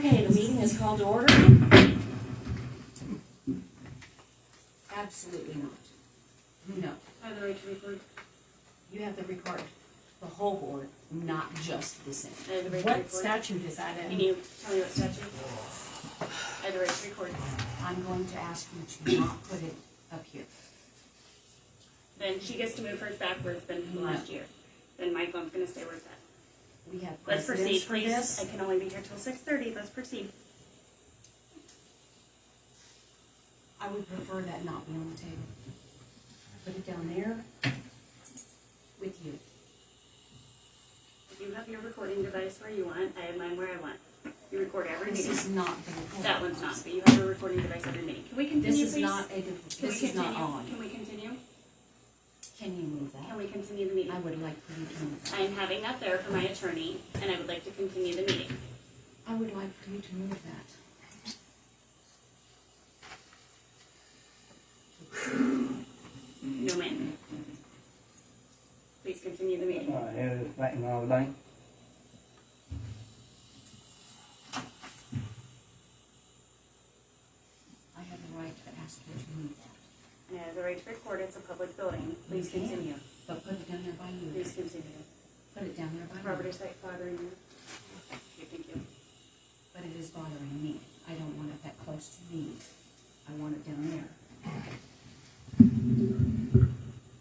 Okay, the meeting is called to order. Absolutely not. No. I have the right to record. You have to record the whole board, not just the same. I have the right to What record. statute is that Can in? you tell me what statute? I have the right to record. I'm going to ask you to not put it up here. Then she gets to move hers back where it's been from last year. Then my phone's gonna stay where it's at. We have Let's precedence proceed, for please. this. I can only be here till 6:30. Let's proceed. I would prefer that not be on the table. Put it down there with you. You have your recording device where you want. I have mine where I want. You record every This meeting. is not the recording. That one's not, but you have a recording device every meeting. Can we This continue, is please? not Can this we is not continue? on. Can we continue? Can you move Can that? we continue the meeting? I would like for you to move that. I am having that there for my attorney, and I would like to continue the meeting. I would like for you to move that. No, ma'am. Please continue the meeting. Here is waiting all day. I have the right to ask you to move that. And I have the right to record. It's a public building. Please You can. continue. But put it down there by you. Please continue. Put it down there by Robert, you. is that bothering you? Okay, thank you. But it is bothering me. I don't want it that close to me. I want it down there.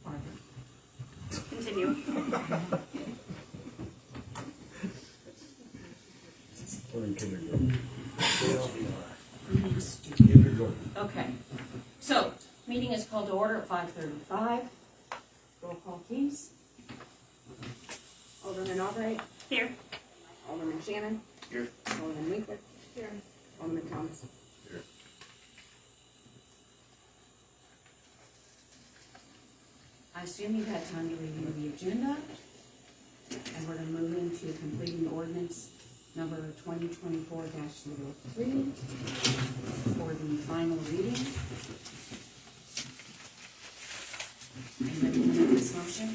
Farther. Continue. Or in kindergarten. Stupid. Kindergarten. Okay. So, meeting is called to order at 5:35. Roll call, please. Alderman Albright, Here. Alderman Shannon. Here. Alderman Winkler. Here. Alderman Thomas. Here. I assume you've had time to review the agenda. And we're gonna move into completing ordinance number 2024-03 for the final reading. Anybody want to make this motion?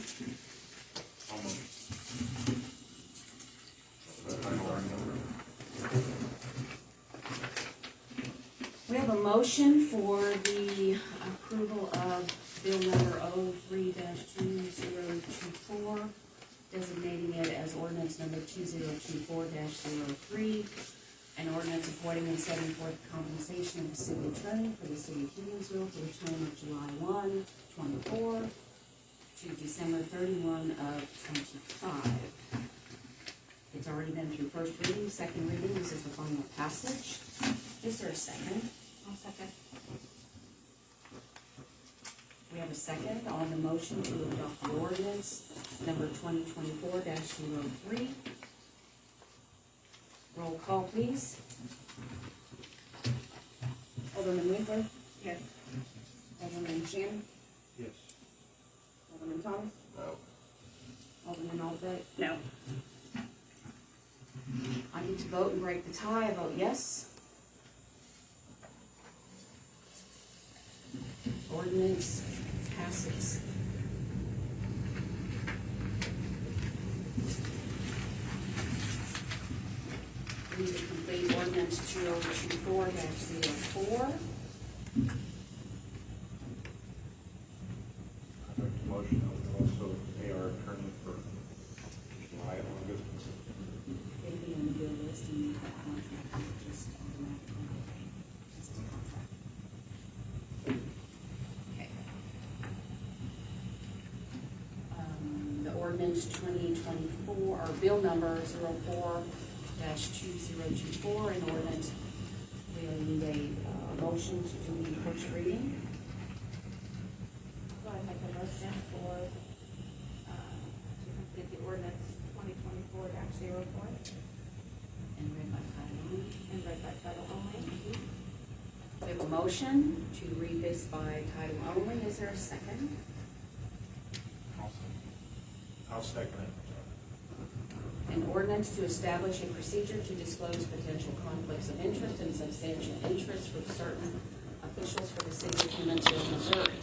We have a motion for the approval of bill number 03-2024, designating it as ordinance number 2024-03, an ordinance appointing and setting forth compensation of the city attorney for the city of Humansville for the term of July 1, 24 to December 31 of 25. It's already been through first reading, second reading. This is the final passage. Is there a second? I'll second. We have a second on the motion to adopt the ordinance number 2024-03. Roll call, please. Alderman Winkler. Yes. Alderman Shannon. Yes. Alderman Thomas. No. Alderman Albright. No. I need to vote and break the tie. I vote yes. Ordinance passes. We need to complete ordinance 2024-04. I make the motion that we also pay our attorney for July, August, and September. It'll be on the bill list and you have contract, it just automatically pay. This is a contract. Okay. The ordinance 2024, or bill number 04-2024, an ordinance, we'll need a motion to do the first reading. So I make a motion for, to complete the ordinance 2024-04 And read by title only. and read by title only. We have a motion to read this by title only. Is there a second? I'll second it. An ordinance to establish a procedure to disclose potential conflicts of interest and substantial interest for certain officials for the city of Humansville, Missouri.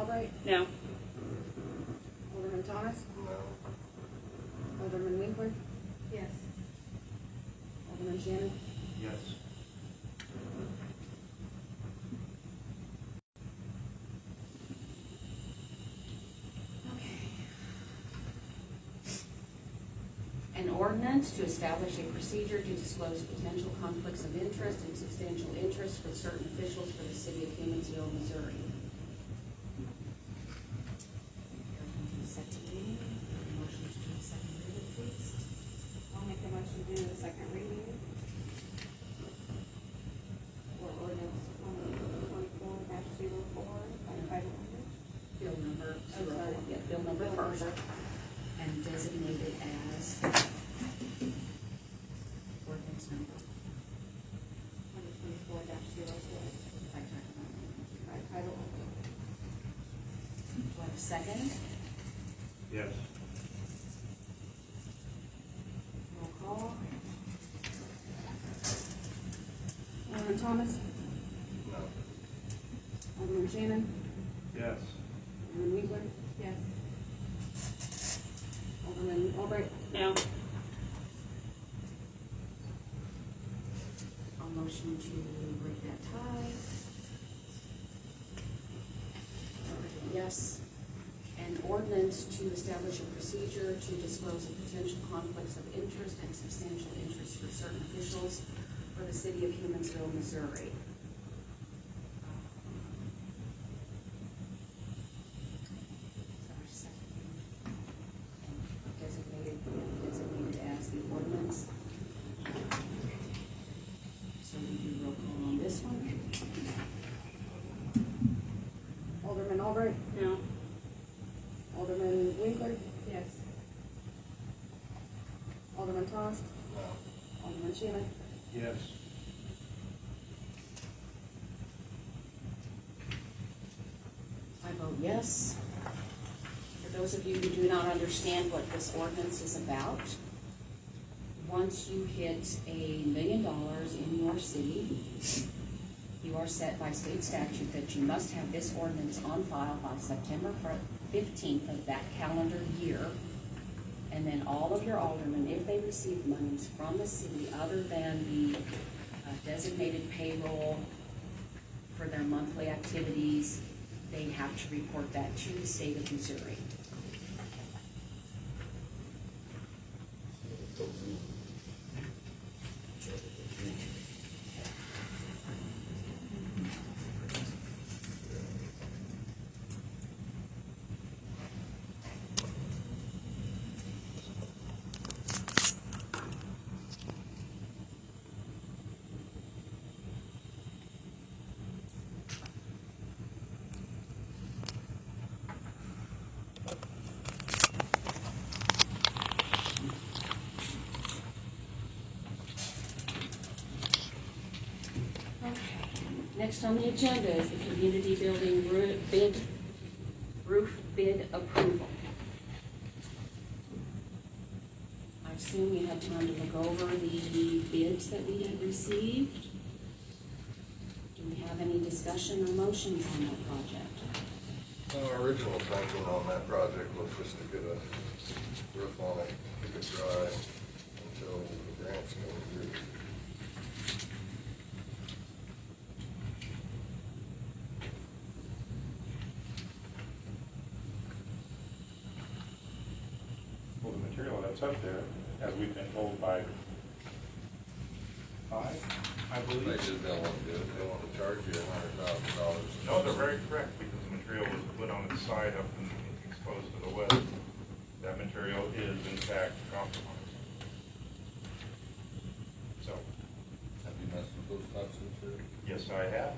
Albright, No. Alderman Thomas, No. Alderman Winkler. Yes. Alderman Shannon. Yes. An ordinance to establish a procedure to disclose potential conflicts of interest and substantial interest for certain officials for the city of Humansville, Missouri. Set to reading. Motion to do second reading, please. I'll make a motion to do the second reading. For ordinance 2024-04 by title only. Bill number, Oh, sorry. yeah, bill number Bill first, number. and designated as ordinance number 2024-04 by title only. by title only. Do I have a second? Yes. Roll call. Alderman Thomas, No. Alderman Shannon, Yes. Alderman Winkler. Yes. Alderman Albright. No. I'll motion to break that tie. Yes. An ordinance to establish a procedure to disclose the potential conflicts of interest and substantial interest for certain officials for the city of Humansville, Missouri. Designated as the ordinance. So we do roll call on this one. Alderman Albright. No. Alderman Winkler. Yes. Alderman Thomas, No. Alderman Shannon. Yes. I vote yes. For those of you who do not understand what this ordinance is about, once you hit $1 million in your city, you are set by state statute that you must have this ordinance on file by September 15th of that calendar year. And then all of your aldermen, if they receive monies from the city other than the designated payroll for their monthly activities, they have to report that to the state of Missouri. Next on the agenda is the community building roof bid approval. I assume you had time to look over the bids that we had received. Do we have any discussion or motions on that project? Our original thinking on that project was just to get a roof on it, keep it dry until the grants come through. Well, the material that's up there, as we've been told by five, I They believe. just don't want to do it, they want to charge you $100,000. No, they're very correct, because the material was put on its side up and exposed to the west. That material is in fact compromised. So, Have you messed with those types of material? yes, I have.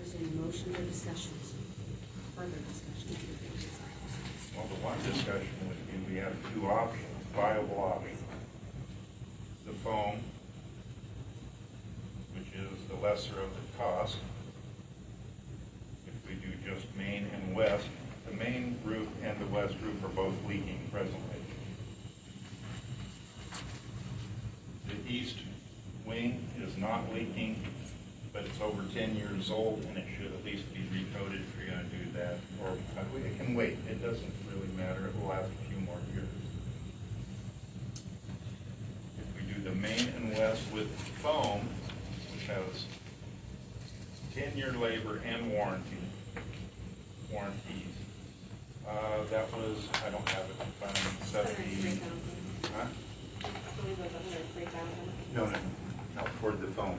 Is there any motions or discussions? Further discussion? Well, the one discussion would be, we have two options, viable options. The foam, which is the lesser of the cost. If we do just main and west, the main roof and the west roof are both leaking presently. The east wing is not leaking, but it's over 10 years old, and it should at least be recoated if you're gonna do that. Or it can wait, it doesn't really matter, it will last a few more years. If we do the main and west with foam, which has 10-year labor and warranties. That was, I don't have it in front of me, 70. Huh? No, for the foam.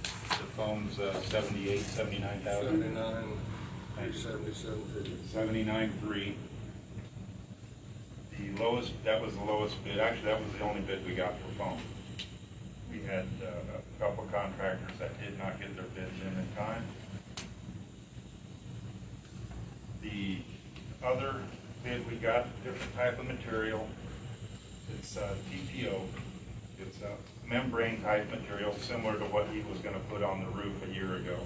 The foam's 78, 79,000. 79, 377.50. 79.3. The lowest, that was the lowest bid. Actually, that was the only bid we got for foam. We had a couple contractors that did not get their bids in time. The other bid we got, different type of material. It's TPO. It's a membrane type material similar to what he was going to put on the roof a year ago.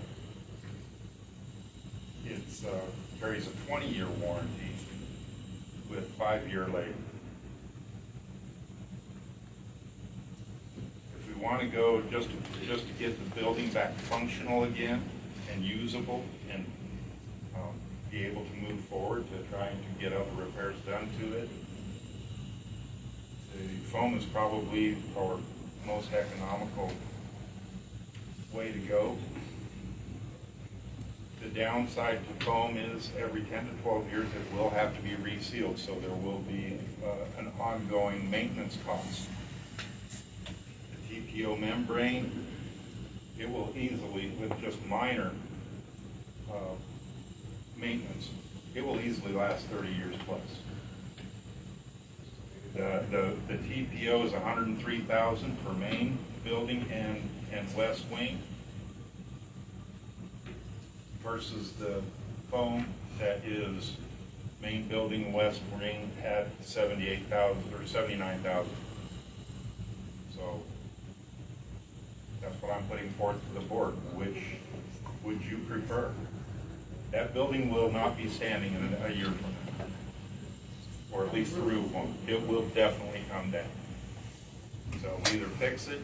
It carries a 20-year warranty with 5-year labor. If we want to go just to get the building back functional again and usable and be able to move forward to trying to get other repairs done to it, the foam is probably our most economical way to go. The downside to foam is every 10 to 12 years it will have to be resealed, so there will be an ongoing maintenance cost. The TPO membrane, it will easily, with just minor maintenance, it will easily last 30 years plus. The TPO is $103,000 for main building and west wing versus the foam that is main building west wing at $78,000 or $79,000. So that's what I'm putting forth to the board. Which would you prefer? That building will not be standing in a year from now, or at least the roof won't. It will definitely come down. So either fix it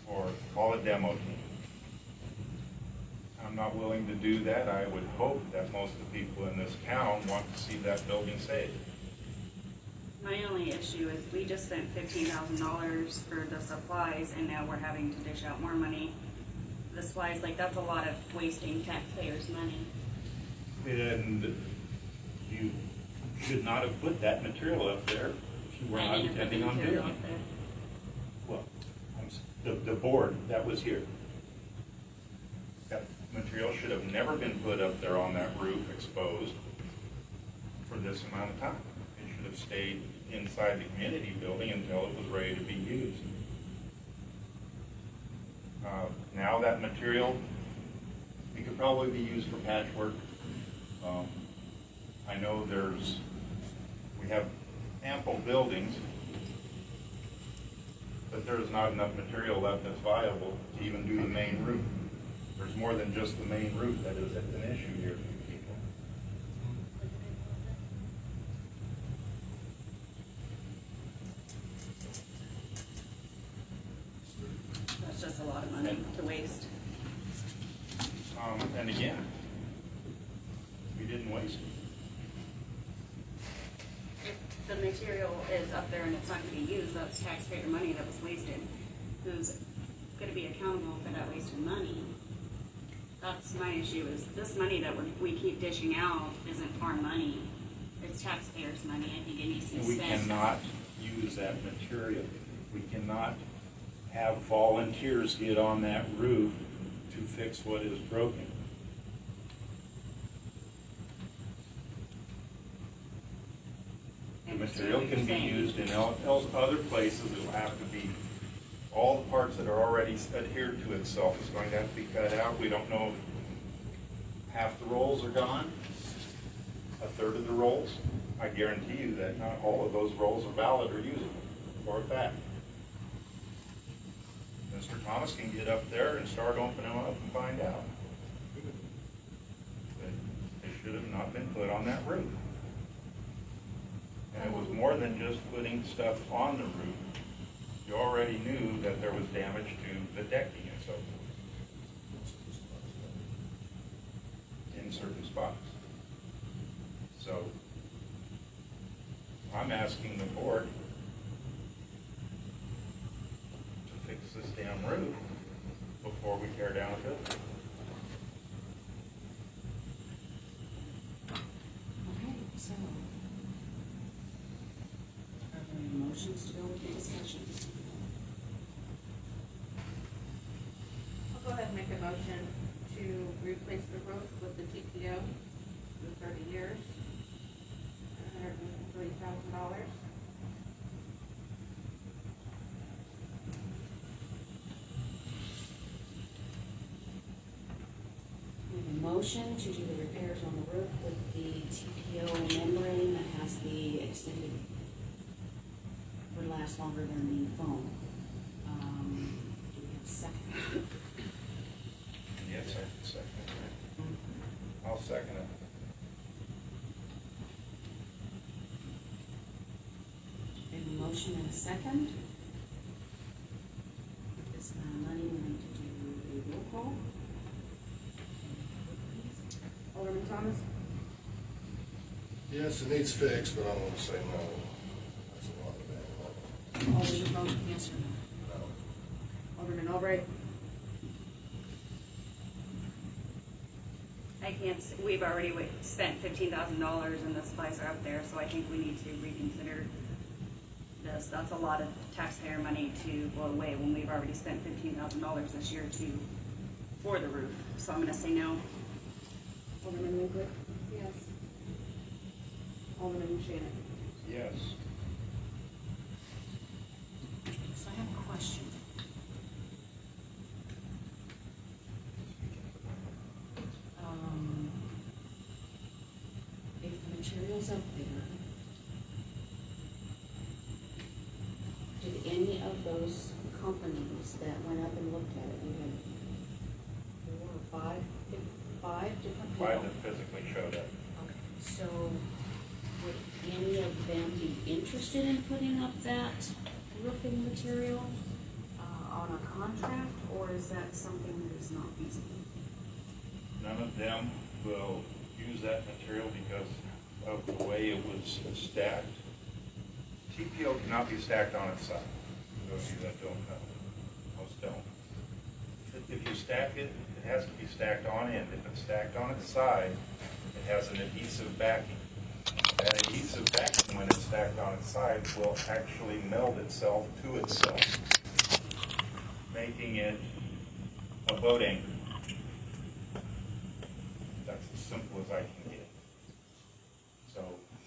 or call it demo team. I'm not willing to do that. I would hope that most of the people in this town want to see that building saved. My only issue is we just spent $15,000 for the supplies, and now we're having to dish out more money. The supplies, like, that's a lot of wasting taxpayers' money. And you should not have put that material up there if you were not intending on doing it. Well, the board that was here, that material should have never been put up there on that roof exposed for this amount of time. It should have stayed inside the community building until it was ready to be used. Now that material, it could probably be used for patchwork. I know we have ample buildings, but there's not enough material left that's viable to even do the main roof. There's more than just the main roof that is an issue here for people. That's just a lot of money to waste. And again, we didn't waste it. If the material is up there and it's not going to be used, that's taxpayer money that was wasted. Who's going to be accountable for that wasted money? That's my issue, is this money that we keep dishing out isn't our money. It's taxpayers' money. I think it needs to be We spent. cannot use that material. We cannot have volunteers get on that roof to fix what is broken. The material can be used in other places. It will have to be, all the parts that are already adhered to itself is going to have to be cut out. We don't know if half the rolls are gone, a third of the rolls. I guarantee you that not all of those rolls are valid or usable for a fact. Mr. Thomas can get up there and start opening them up and find out. They should have not been put on that roof. And it was more than just putting stuff on the roof. You already knew that there was damage to the decking and so forth in certain spots. So I'm asking the board to fix this damn roof before we tear down a building. Okay, so. Are there any motions to go with the discussions? I'll go ahead and make a motion to replace the roof with the TPO for 30 years, $103,000. We have a motion to do the repairs on the roof with the TPO membrane that has the extended, would last longer than the foam. Do we have a second? Yes, I can second it. I'll second it. We have a motion and a second. This amount of money, we need to do a roll call. Alderman Thomas, Yes, it needs fixed, but I'm gonna say no. That's a lot of damn money. All those in vote yes or no? No. Alderman Albright, I can't, we've already spent $15,000 and the supplies are up there, so I think we need to reconsider this. That's a lot of taxpayer money to blow away when we've already spent $15,000 this year for the roof. So I'm gonna say no. Alderman Winkler. Yes. Alderman Shannon. Yes. So I have a question. If the material's up there, did any of those companies that went up and looked at it, you had 4 or 5, 5 different people? 5 that physically showed up. Okay, so would any of them be interested in putting up that roofing material on a contract, or is that something that is not feasible? None of them will use that material because of the way it was stacked. TPO cannot be stacked on its side. Those of you that don't know, most don't. If you stack it, it has to be stacked on end. If it's stacked on its side, it has an adhesive backing. That adhesive backing, when it's stacked on its side, will actually meld itself to itself, making it a boat anchor. That's as simple as I can get. So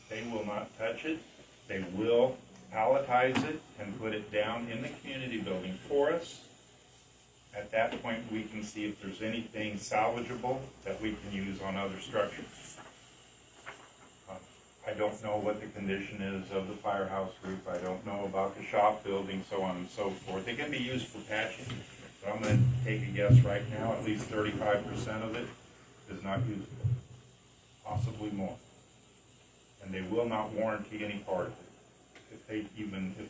they will not touch it. They will palletize it and put it down in the community building for us. At that point, we can see if there's anything salvageable that we can use on other structures. I don't know what the condition is of the firehouse roof. I don't know about the shop building, so on and so forth. They can be used for patching, but I'm going to take a guess right now, at least 35% of it is not usable, possibly more. And they will not warranty any part of it if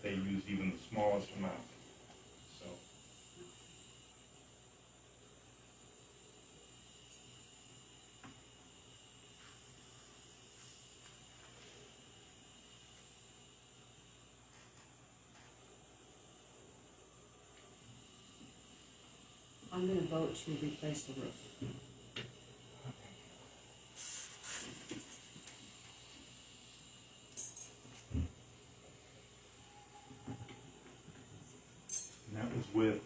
they use even the smallest amount. So. I'm gonna vote to replace the roof. And that was with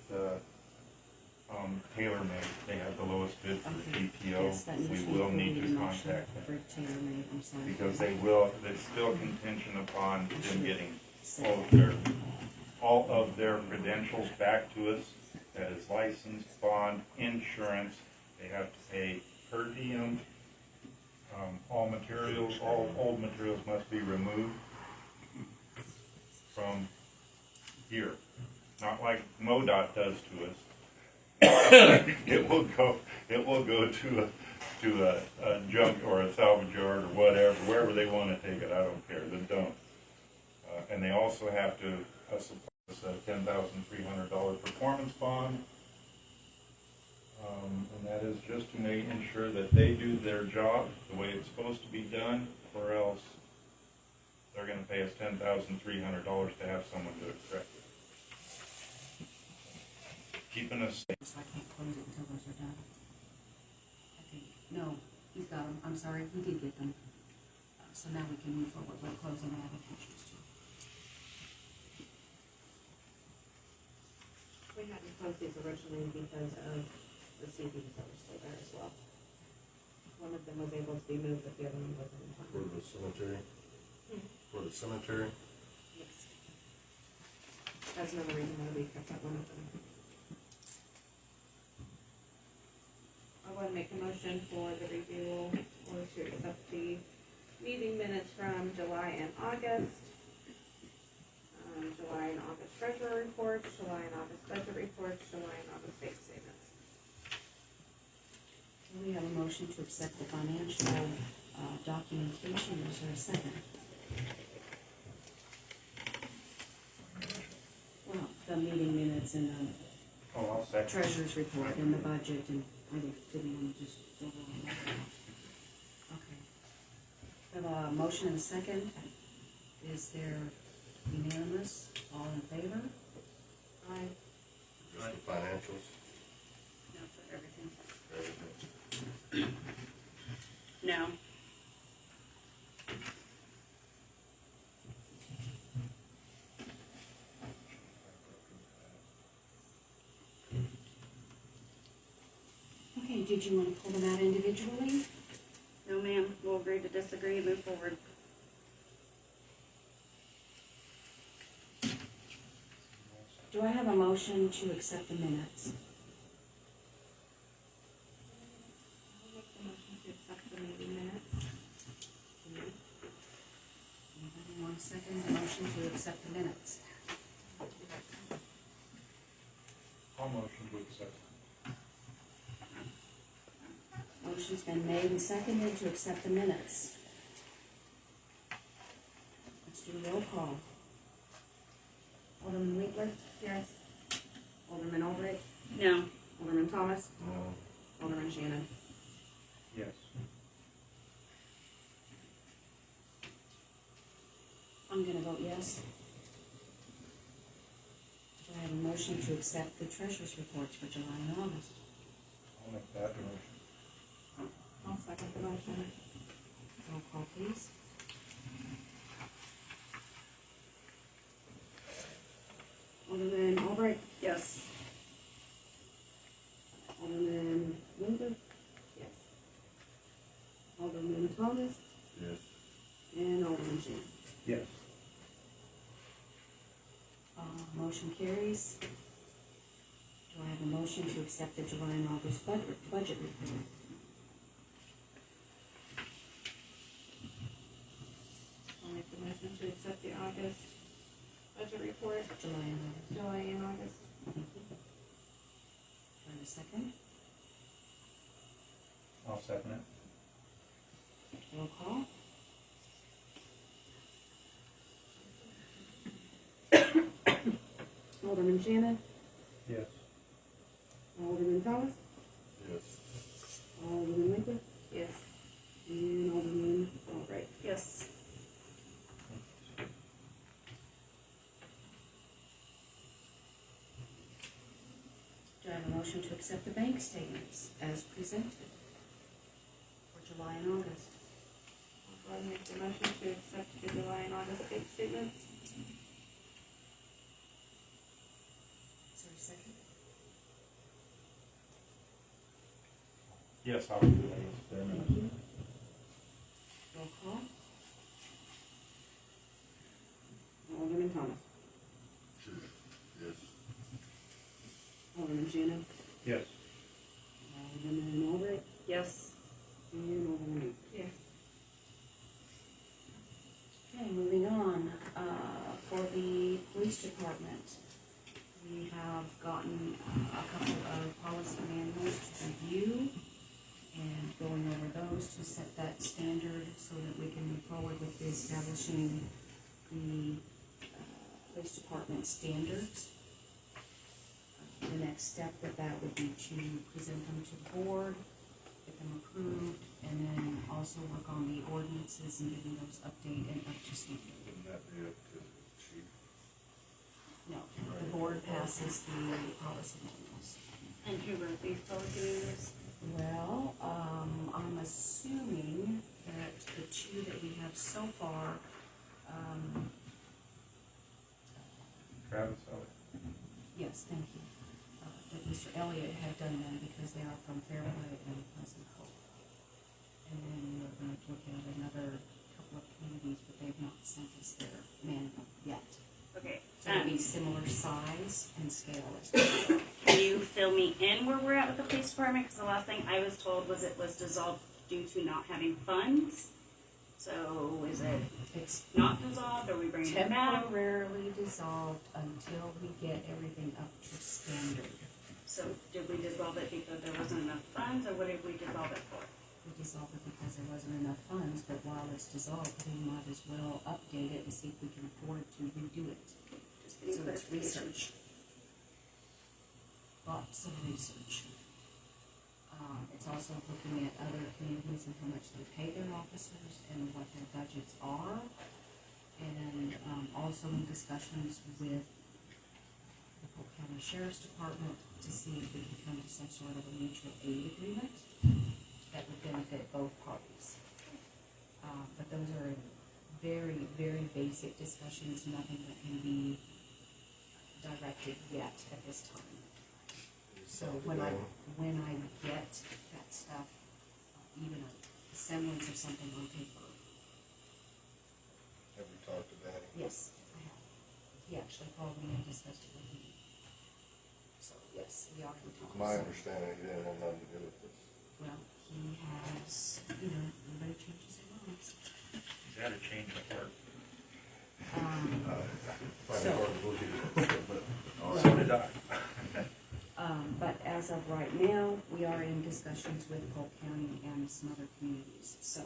Taylor Made. They had the lowest bid for the TPO. Yes, that needs We to be will need included to in the motion contact them for Taylor Made, I'm sorry. because there's still contention upon them getting Second. all of their credentials back to us. That is license, bond, insurance. They have to pay per diem. All old materials must be removed from here. Not like MoDOT does to us. It will go to a junk or a salvage yard or whatever, wherever they want to take it. I don't care. The dump. And they also have to supply It's a $10,300 performance bond. And that is just to ensure that they do their job the way it's supposed to be done, or else they're gonna pay us $10,300 to have someone do it correctly. Keeping us safe. So I can't close it until those are done. I think, no, he's got them, I'm sorry, he did get them. So now we can move forward with closing the applications too. We hadn't closed these originally because of the CDs that were still there as well. One of them was able to be moved, but the other one wasn't in For time. the cemetery? For the cemetery? Yes. That's another reason why we kept that one open. I want to make a motion for the review or to accept the meeting minutes from July and August. July and August treasurer reports, July and August budget reports, July and August bank statements. We have a motion to accept the financial documentation. Is there a second? Well, the meeting minutes and the Oh, I'll second. treasurer's report and the budget, and I didn't want to just go on that. Okay. We have a motion and a second. Is there unanimous? All in favor? Aye. Just the financials? No, for everything. Everything. No. Okay, did you want to pull them out individually? No, ma'am, we'll agree to disagree and move forward. Do I have a motion to accept the minutes? I'll make the motion to accept the meeting minutes. Anybody want to second the motion to accept the minutes? I'll motion to accept. Motion's been made and seconded to accept the minutes. Let's do a roll call. Alderman Winkler? Yes. Alderman Albright? No. Alderman Thomas? No. Alderman Shannon? Yes. I'm gonna vote yes. Do I have a motion to accept the treasurer's reports for July and August? I'll make that motion. I'll second the motion. Roll call, please. Alderman Albright? Yes. Alderman Winkler? Yes. Alderman Thomas? Yes. And Alderman Shannon? Yes. Motion carries. Do I have a motion to accept the July and August budget report? I'll make the motion to accept the August budget report, July and August. July and August. Thank you. Do I have a second? I'll second it. Roll call. Alderman Shannon? Yes. Alderman Thomas? Yes. Alderman Winkler? Yes. And Alderman Albright? Yes. Do I have a motion to accept the bank statements as presented for July and August? I'll go ahead and make the motion to accept the July and August bank statements. Is there a second? Yes, I'll do that. Yes, there a minute. Thank you. Roll call. Alderman Thomas. Sure. Yes. Alderman Shannon. Yes. Alderman Albright. Yes. And Alderman Winkler. Yes. Okay, moving on, for the police department, we have gotten a couple of policy manuals to review and going over those to set that standard so that we can move forward with establishing the police department standards. The next step with that would be to present them to the board, get them approved, and then also work on the ordinances and getting those updated and up to standard. Wouldn't that be up to the chief? No, the board passes the policy manuals. And who wrote these policy manuals? Well, I'm assuming that the two that we have so far, Travis, oh, yes, thank you, that Mr. Elliott had done them because they are from Fairwood and Pleasant Cove. And then we're going to look at another couple of communities, but they've not sent us their manual yet. Okay, So it'll be similar size and scale as well. can you fill me in where we're at with the police department? Because the last thing I was told was it was dissolved due to not having funds. So is it It's not dissolved, or are we bringing it back? temporarily dissolved until we get everything up to standard. So did we dissolve it because there wasn't enough funds, or what did we dissolve it for? We dissolved it because there wasn't enough funds, but while it's dissolved, we might as well update it and see if we can afford to redo it. Just getting So it's clarification. research. Lots of research. It's also looking at other communities and how much they pay their officers and what their budgets are. And also in discussions with the Polk County Sheriff's Department to see if we can come to some sort of a mutual aid agreement that would benefit both parties. But those are very, very basic discussions, nothing that can be directed yet at this time. So when I get that stuff, even a semblance of something on paper, Have we talked to Danny? yes, I have. He actually called me and discussed it with me. So, yes, we are in talks. My understanding, he didn't have nothing to do with this. Well, he has, everybody changes their minds. he's had a change of heart. Fine, So- we'll keep it, but So did I. But as of right now, we are in discussions with Polk County and some other communities, so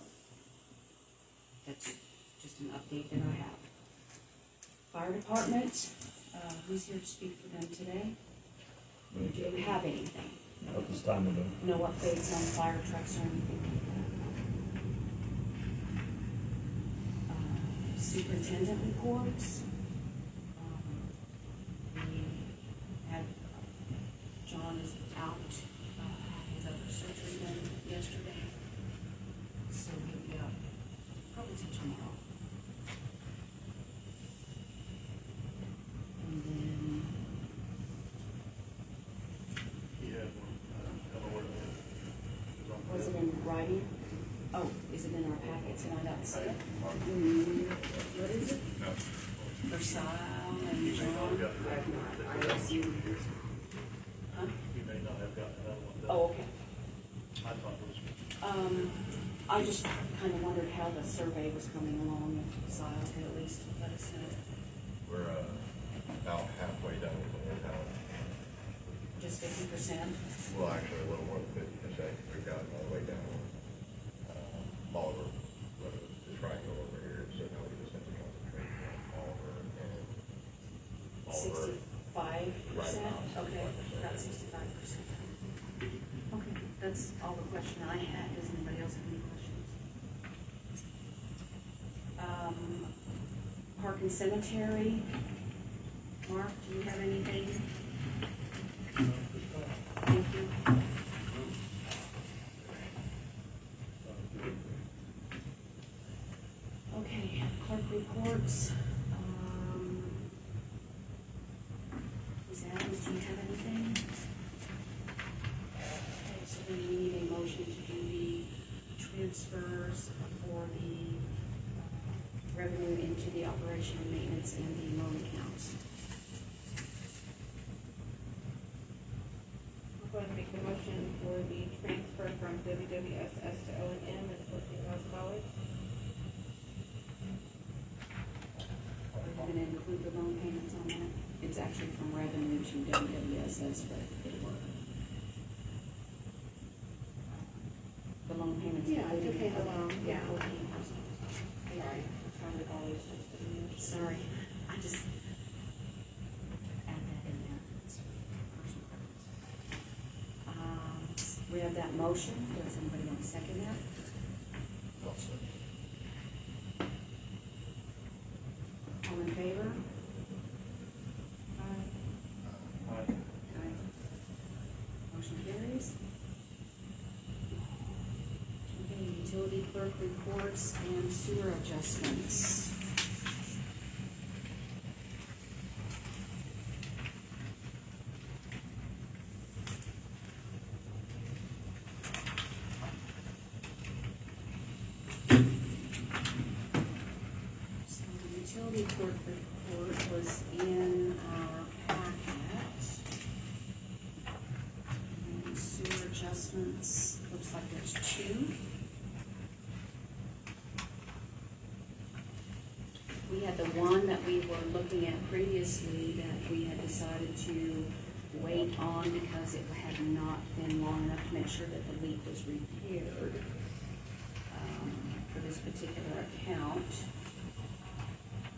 that's just an update that I have. Fire department, who's here to speak for them today? Do you have anything? At this time of the, No updates on fire trucks or anything like that? Superintendent reports. We had, John is out, his other surgery done yesterday. So he'll be up probably till tomorrow. And then, he had one, I don't know where it was. was it in writing? Oh, is it in our packets and I don't see it? What is it? No. For Sal and John? I don't see it. Huh? He may not have gotten that one. Oh, okay. I thought it was. I just kind of wondered how the survey was coming along, if Sal could at least let us know. we're, about halfway done with the whole town. Just 50%? Well, actually, a little more than 50%, we've got it all the way down. Oliver, the triangle over here, so now we just have to concentrate on Oliver and Oliver. 65%? Okay, got 65%. Okay, that's all the question I had. Does anybody else have any questions? Park and Cemetery. Mark, do you have anything? Thank you. Okay, clerk reports. Ms. Adams, do you have anything? Okay, so then we need a motion to do the transfers for the revenue into the operation and maintenance and the loan accounts. I'm going to make the motion for the transfer from WWSS to O&M at $14,000. We're going to include the loan payments on that. It's actually from revenue to WWSS, but it'll work. The loan payments. Yeah, to pay the loan, yeah. 14%. Sorry, I found it always. Sorry, I just, We have that motion. Does anybody want to second that? All in favor? Aye. Motion carries. Okay, utility clerk reports and sewer adjustments. So the utility clerk report was in our packet. And sewer adjustments, looks like there's two. We had the one that we were looking at previously that we had decided to wait on because it had not been long enough to make sure that the leak was repaired for this particular account.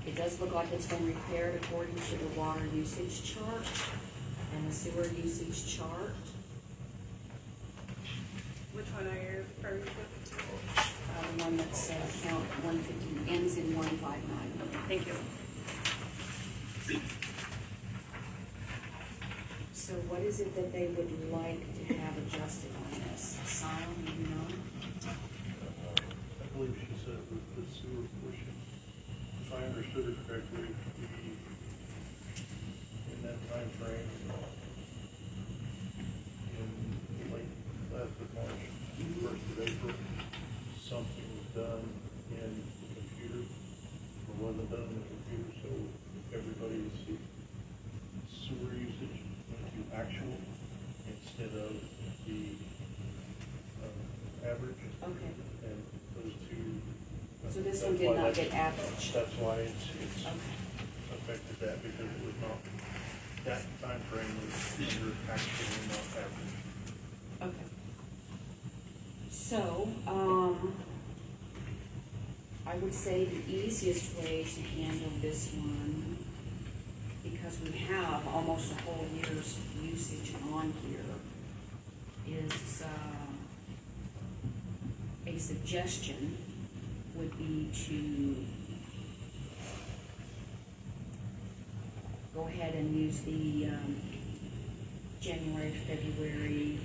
It does look like it's been repaired according to the water usage chart and the sewer usage chart. Which one are you referring to? The one that's account 150, ends in 159. Thank you. So what is it that they would like to have adjusted on this? Sile, you know? I believe she said with the sewer portion, if I understood it correctly, in that time frame, in like last of March, first of April, something was done in the computer, or wasn't done in the computer, so everybody's sewer usage went to actual instead of the average. Okay. And those two. So this that's one did why not that's- get averaged? That's why it's Okay. affected that, because it was not, that time frame was under actually not average. Okay. So, I would say the easiest way to handle this one, because we have almost a whole year's usage on here, is, a suggestion would be to go ahead and use the, January, February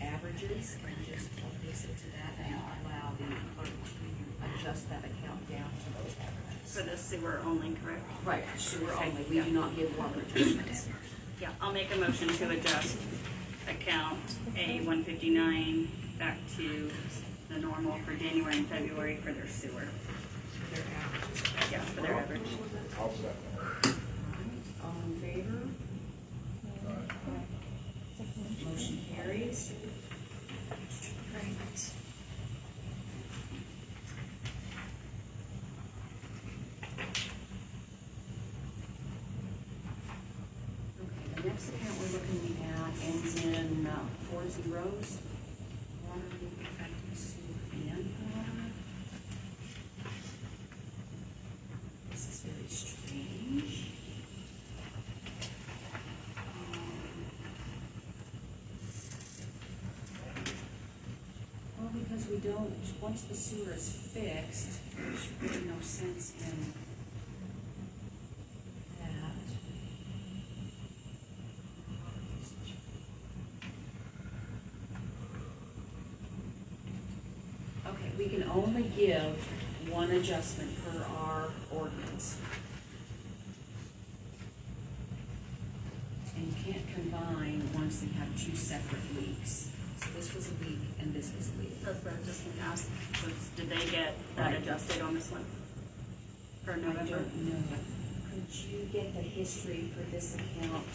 averages and just place it to that and allow the clerk to adjust that account down to those averages. For the sewer only, correct? Right, for sewer Okay, only, we yeah. do not give water adjustments. Yeah, I'll make a motion to adjust account A 159 back to the normal for January and February for their sewer. Their averages. Yeah, for their average. I'll second All in favor? Motion carries. Great. Okay, the next account we're looking at ends in 4 zeros. Water leak affecting sewer and water. This is very strange. Well, because we don't, once the sewer is fixed, there's really no sense in that. Okay, we can only give one adjustment per our ordinance. And you can't combine once you have two separate leaks. So this was a leak and this was a leak. That's what I was just gonna ask, did they get that Right. adjusted on this one? For I November? don't know. Could you get the history for this account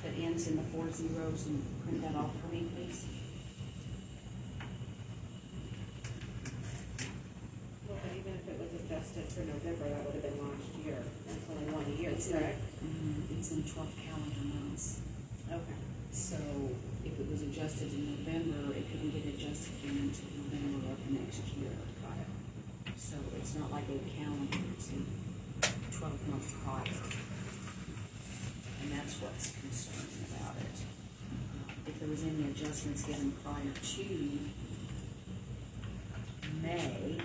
that ends in the 4 zeros and print that off for me, please? Well, but even if it was adjusted for November, that would have been last year. That's only 1 year, It's in- correct? It's in 12 calendar months. Okay. So if it was adjusted in November, it couldn't get adjusted again until November of the next year. Got it. So it's not like a calendar, it's a 12-month prior. And that's what's concerning about it. If there was any adjustments given prior to May.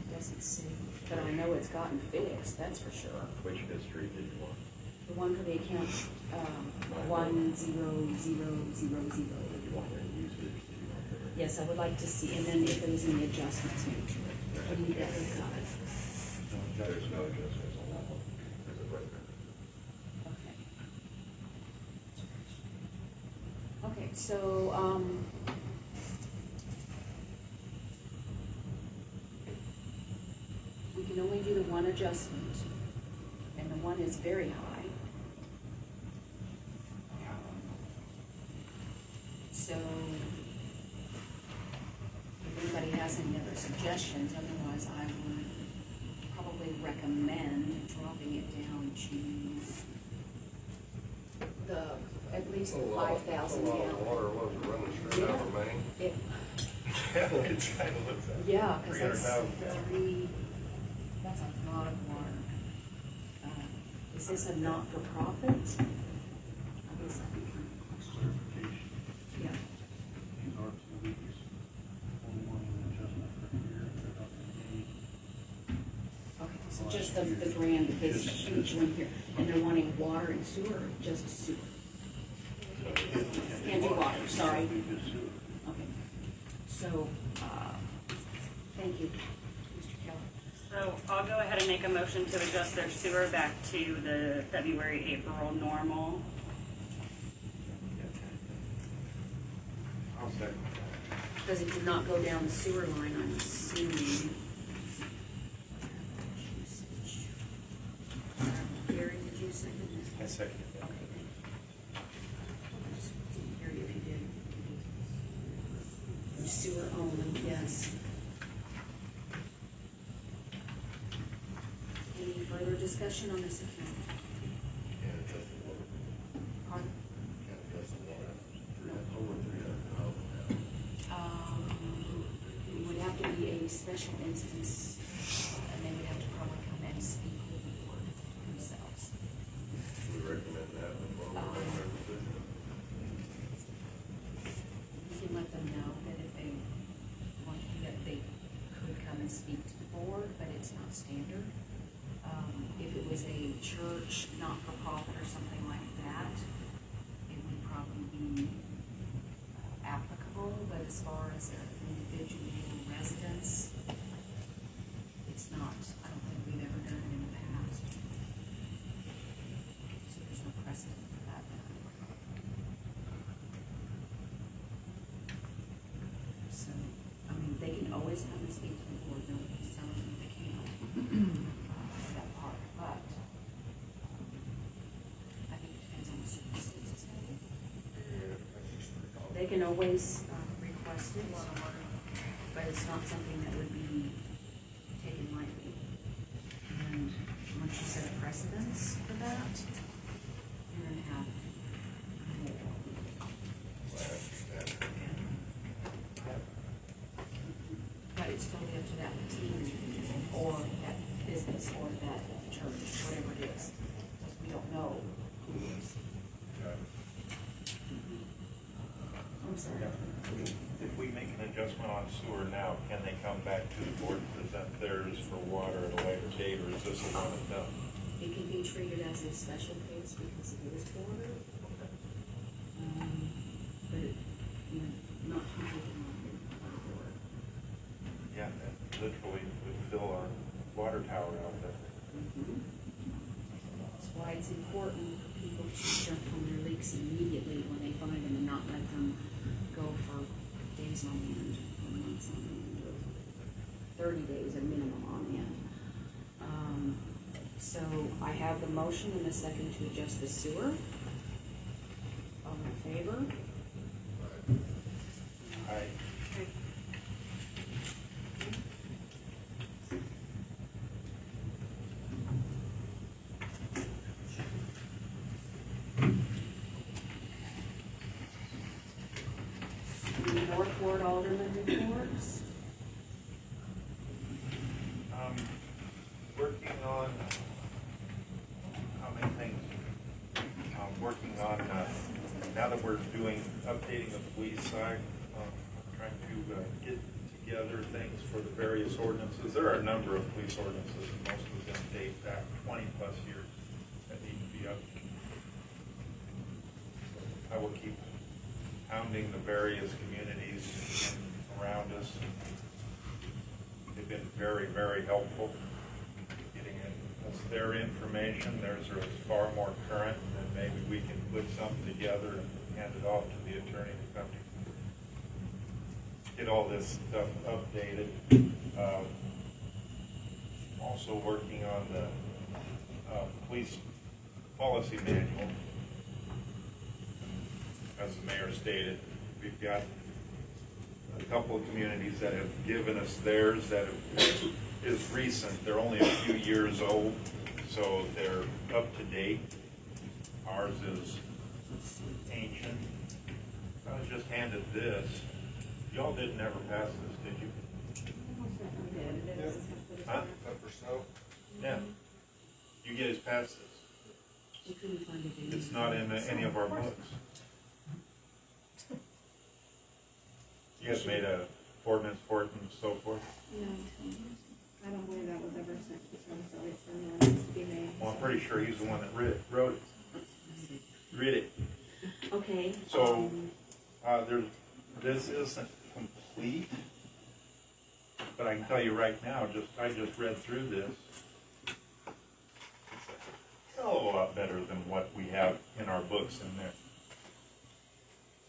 It doesn't say, but I know it's gotten fixed, that's for sure. Which history did you want? The one for the account, 10000. Did you want their usage? Did you want their? Yes, I would like to see, and then if there was any adjustments made to it. What do you got? Got it. There's no adjustments on that one. There's a right there. Okay. Okay, so, we can only do the one adjustment, and the one is very high. So, if anybody has any other suggestions, otherwise I would probably recommend dropping it down to the, at least the 5,000 A lot of gallon. water was running straight out of Maine. It- Yeah, it kind of looks like. Yeah, cause that's 300,000. that's a lot of water. Is this a not-for-profit? I guess that'd be kind of a question. Clarification, Yeah. these are 2 weeks, only wanting an adjustment for here, they're not gonna Okay, so just the grand, because each one here, and they're wanting water and sewer, or just sewer? And do water, sorry. be just sewer. Okay. So, thank you, Mr. Keller. So I'll go ahead and make a motion to adjust their sewer back to the February, April normal. I'll second Because it did not go down the sewer line, I'm assuming. Gary, did you second this? that. I second it. Gary, if you did. Sewer only, yes. Any further discussion on this account? Can't adjust the water. Pardon? Can't adjust the water. Over 300,000 now. It would have to be a special instance, and they would have to probably come and speak with the board themselves. We recommend that before we make our decision. You can let them know that if they want, that they could come and speak to the board, but it's not standard. If it was a church, not-for-profit or something like that, it would probably be applicable, but as far as an individual residence, it's not, I don't think we've ever done it in the past. So there's no precedent for that. So, I mean, they can always come and speak to the board, nobody's telling them they can't, for that part, but I think it depends on the circumstances. They can always request it, but it's not something that would be taken lightly. And once you set a precedence for that, you're gonna have more. I understand. But it's totally up to that team, or that business, or that church, whatever it is, because we don't know who it is. I'm sorry. If we make an adjustment on sewer now, can they come back to the board to present theirs for water at a later date, or is this a one and done? It can be treated as a special case because it is water. But, you know, not too big on board. Yeah, that literally would fill our water tower out there. That's why it's important for people to jump on their leaks immediately when they find them and not let them go for days on end, or months on end, or 30 days at minimum on end. So I have the motion and a second to adjust the sewer. All in favor? Aye. The North Ward Alderman reports. updating the police side, trying to get together things for the various ordinances. There are a number of police ordinances, and most of them date back 20+ years that need to be updated. I will keep hounding the various communities around us. They've been very, very helpful getting us their information. Theirs are far more current, and maybe we can put something together and hand it off to the attorney to come to get all this stuff updated. Also working on the police policy manual. As the mayor stated, we've got a couple of communities that have given us theirs that is recent. They're only a few years old, so they're up to date. Ours is ancient. I was just handed this. Y'all didn't ever pass this, did you? Huh? Except for snow. Yeah. You guys passed this. We couldn't find it in. It's not in any of our books. You guys made a ordinance for it and so forth? No, I don't believe that was ever sent to him, so it's the one that needs to be made. Well, I'm pretty sure he's the one that wrote it. Read it. Okay. So, this isn't complete, but I can tell you right now, I just read through this. It's a hell of a lot better than what we have in our books in there.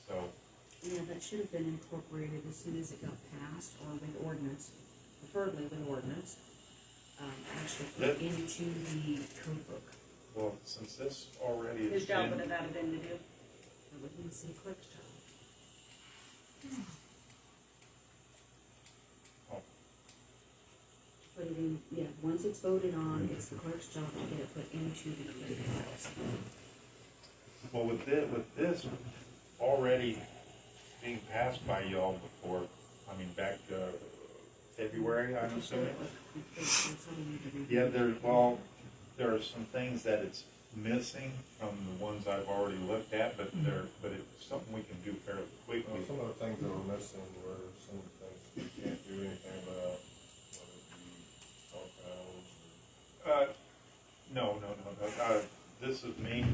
So, Yeah, that should have been incorporated as soon as it got passed, or with ordinance, preferably with ordinance, actually put into the code book. well, since this already His is job in, would have added in to do. That would be the city clerk's job. oh, Put it in, yeah, once it's voted on, it's the clerk's job to get it put into the code files. well, with this already being passed by y'all before, I mean, back February, I'm assuming. That's all you need to read. Yeah, there are some things that it's missing from the ones I've already looked at, but it's something we can do fairly quickly. Well, some of the things that were missing were some of the things you can't do anything about, whether it be compounds No. This is me.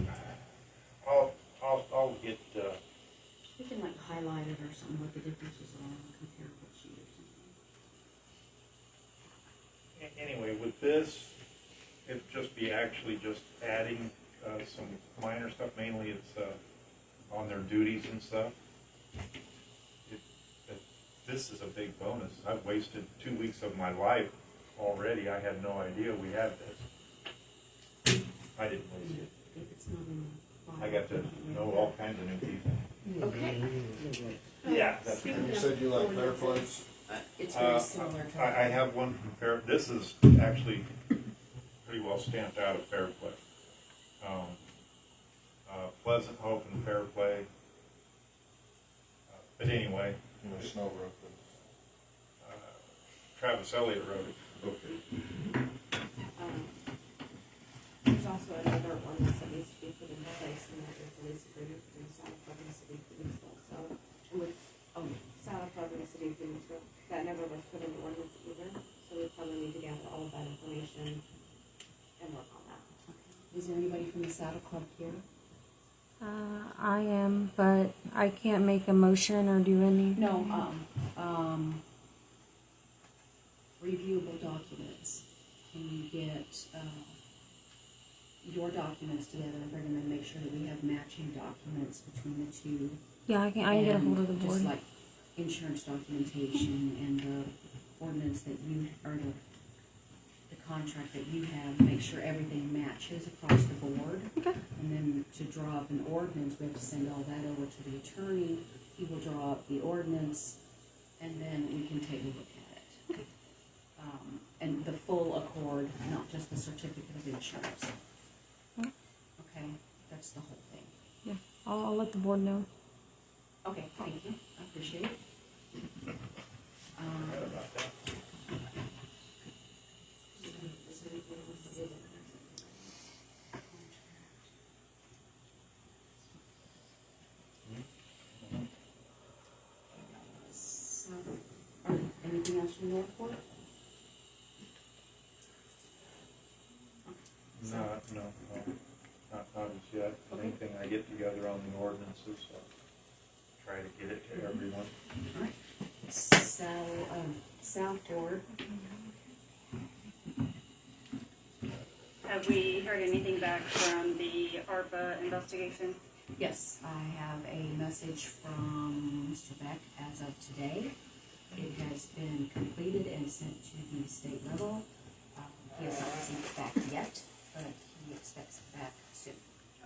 I'll get, You can like highlight it or something, what the differences are, and compare what sheet or something. anyway, with this, it'd just be actually just adding, some minor stuff, mainly it's, on their duties and stuff. This is a big bonus. I've wasted 2 weeks of my life already. I had no idea we had this. I didn't waste it. If it's not in the file. I got to know all kinds of new people. Okay. Yeah. That's Speaking You of said you like ordinance, Fairplace? It's very similar to. I have one from Fair, this is actually pretty well stamped out of Fairplay. Pleasant Hope and Fairplay. But anyway, And the snow roof Travis Elliott wrote it. Okay. There's also another ordinance that needs to be put in place, and that is the lease agreement between South Florida and the City of Humansville. So, with, South Florida and the City of Humansville, that never was put in the ordinance either, so we probably need to gather all of that information and work on that. Is there anybody from the Saddle Club here? I am, but I can't make a motion or do any. No, reviewable documents. Can you get, your documents together and bring them in, make sure that we have matching documents between the two? Yeah, I can get a hold of the And board. just like insurance documentation and the ordinance that you, or the contract that you have, make sure everything matches across the board. Okay. And then to draw up an ordinance, we have to send all that over to the attorney. He will draw up the ordinance, and then we can take a look at it. Okay. And the full accord, not just the certificate of insurance. Okay. Okay, that's the whole thing. Yeah, I'll let the board know. Okay, thank you, I appreciate it. Right about that. anything else from Northport? Not as yet. Okay. Anything I get together on the ordinances, I'll try to get it to everyone. Alright. Southport, Have we heard anything back from the ARPA investigation? yes, I have a message from Mr. Beck as of today. It has been completed and sent to the state level. He has not received it back yet, but he expects it back soon.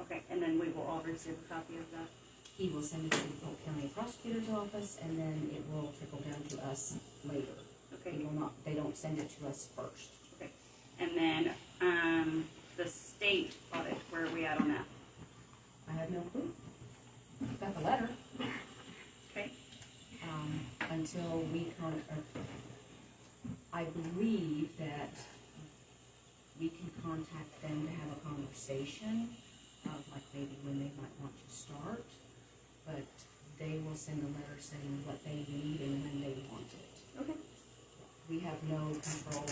Okay, and then we will all receive a copy of that. He will send it to the Polk County Prosecutor's Office, and then it will trickle down to us later. Okay. They don't send it to us first. Okay, and then, the state audit, where are we at on that? I have no clue. Got the letter. Okay, Until we I believe that we can contact them to have a conversation of like maybe when they might want to start, but they will send a letter saying what they need and when they want it. okay. We have no control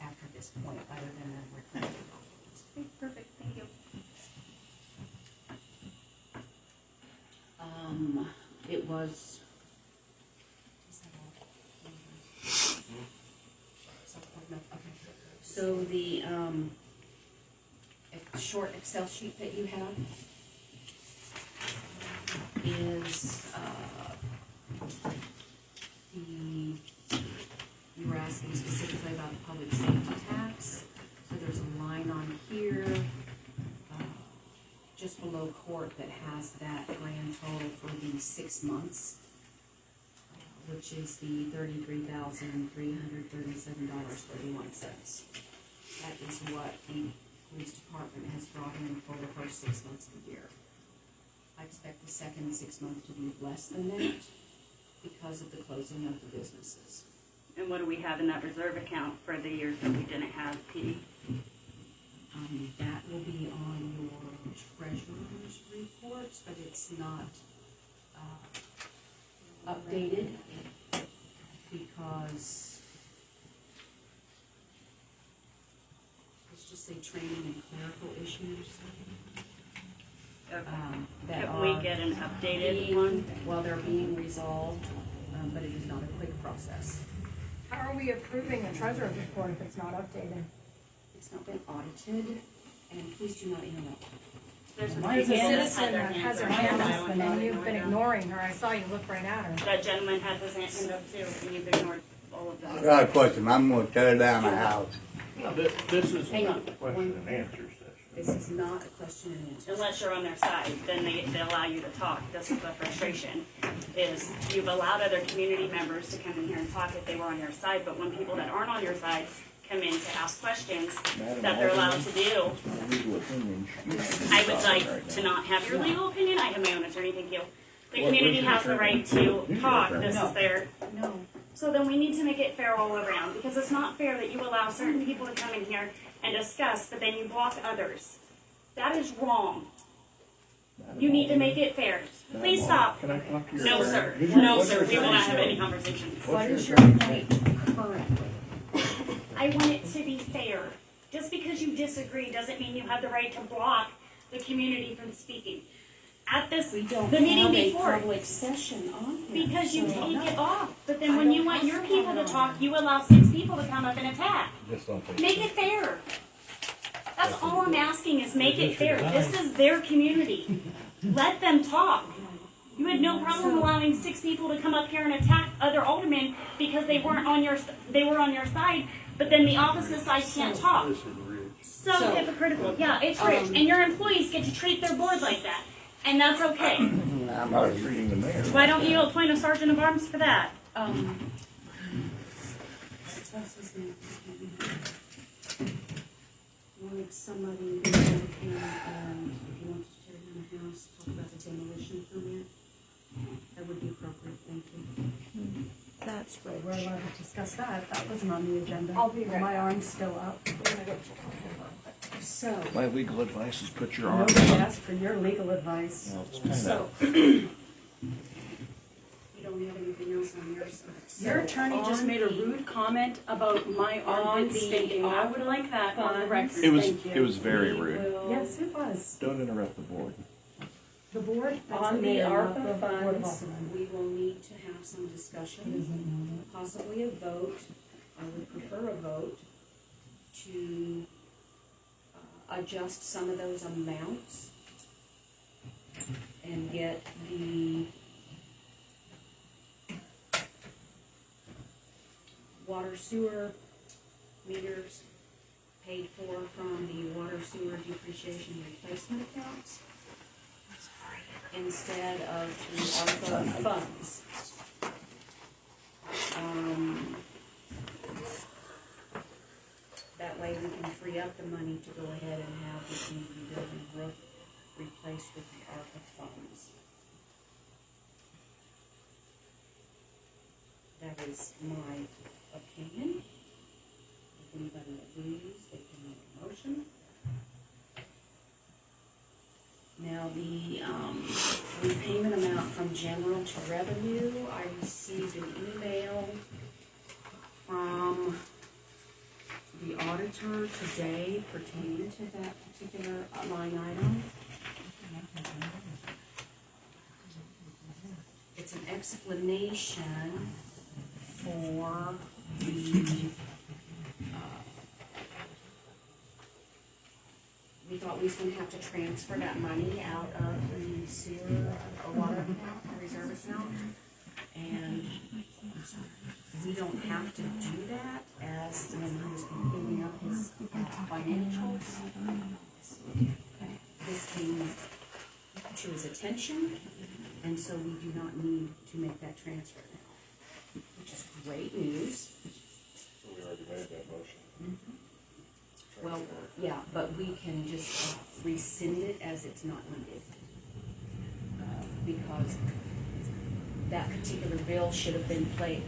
after this point other than the recording documents. Okay, perfect, thank you. It was. Is that all? Okay. So the, a short Excel sheet that you have is, you were asking specifically about the public safety tax. So there's a line on here, just below court that has that grand total for the 6 months, which is the $33,337.31. That is what the police department has brought in for the first 6 months of the year. I expect the second 6 months to be less than that because of the closing of the businesses. And what do we have in that reserve account for the years that we didn't have PD? That will be on your treasurer's reports, but it's not updated because let's just say training and clerical issues. That Can we are get an updated being- one? Well, they're being resolved, but it is not a quick process. How are we approving the treasurer's report if it's not updated? It's not been audited, and please do not interrupt. There's There's a hand that's had citizen their that has her up. hand I up, would and not you've ignore been that. ignoring her. I saw you look right at her. That gentleman had his hand up too, and you've ignored all of I them. got a question. I'm gonna tear down a house. No, this is Hang on. a question and answer session. This is not a question and answer. Unless you're on their side, then they allow you to talk. This is the frustration, is you've allowed other community members to come in here and talk if they were on your side, but when people that aren't on your side come in to ask questions that they're allowed to do, I would like to not have your legal opinion. I have my own attorney, thank you. The community has the right to talk, this is their, No. so then we need to make it fair all around, because it's not fair that you allow certain people to come in here and discuss, but then you block others. That is wrong. You need to make it fair. Please stop. Can I talk to your No, sir. attorney? No, sir. We will not have any conversations. What is your point currently? I want it to be fair. Just because you disagree doesn't mean you have the right to block the community from speaking. At this, We don't the meeting have a before, public session on here. because you so- take it off. But then when you want your people to talk, you allow 6 people to come up and attack. Just don't think. Make it fair. That's all I'm asking is make it fair. This is their community. Let them talk. You had no problem allowing 6 people to come up here and attack other aldermen because they were on your side, but then the opposite side can't talk. This is rich. So hypocritical. Yeah, it's rich. And your employees get to treat their board like that. And that's okay. I'm not reading the mayor. Why don't you appoint a sergeant of arms for that? What's his name? Wanted somebody to come in and if you want to tear down a house, talk about the demolition permit. That would be appropriate, thank you. That's right. We're allowed to discuss that. That wasn't on the agenda. I'll be right My arm's still up. So, My legal advice is put your arm Nobody up. asked for your legal advice. Well, it's kinda- so, you don't have anything else on your side, Your attorney just made a rude comment about my armpit stinking. I would like that on the record. It was, Thank you. it was very We rude. will- Yes, it was. Don't interrupt the board. The board, that's On the mayor, not ARPA the Board of funds, Aldermen. we will need to have some discussion, possibly a vote. I would prefer a vote to adjust some of those amounts and get the water sewer meters paid for from the water sewer depreciation replacement accounts instead of through ARPA funds. That way we can free up the money to go ahead and have the community building roof replaced with the ARPA funds. That is my opinion. If anybody agrees, they can make a motion. Now, the repayment amount from general to revenue, I received an email from the auditor today pertaining to that particular line item. It's an explanation for the, we thought we was gonna have to transfer that money out of the sewer or water account, the reserve account. And we don't have to do that as when he was cleaning up his financials. This came to his attention, and so we do not need to make that transfer now, which is great news. So we already made that motion. Well, yeah, but we can just rescind it as it's not needed. Because that particular bill should have been paid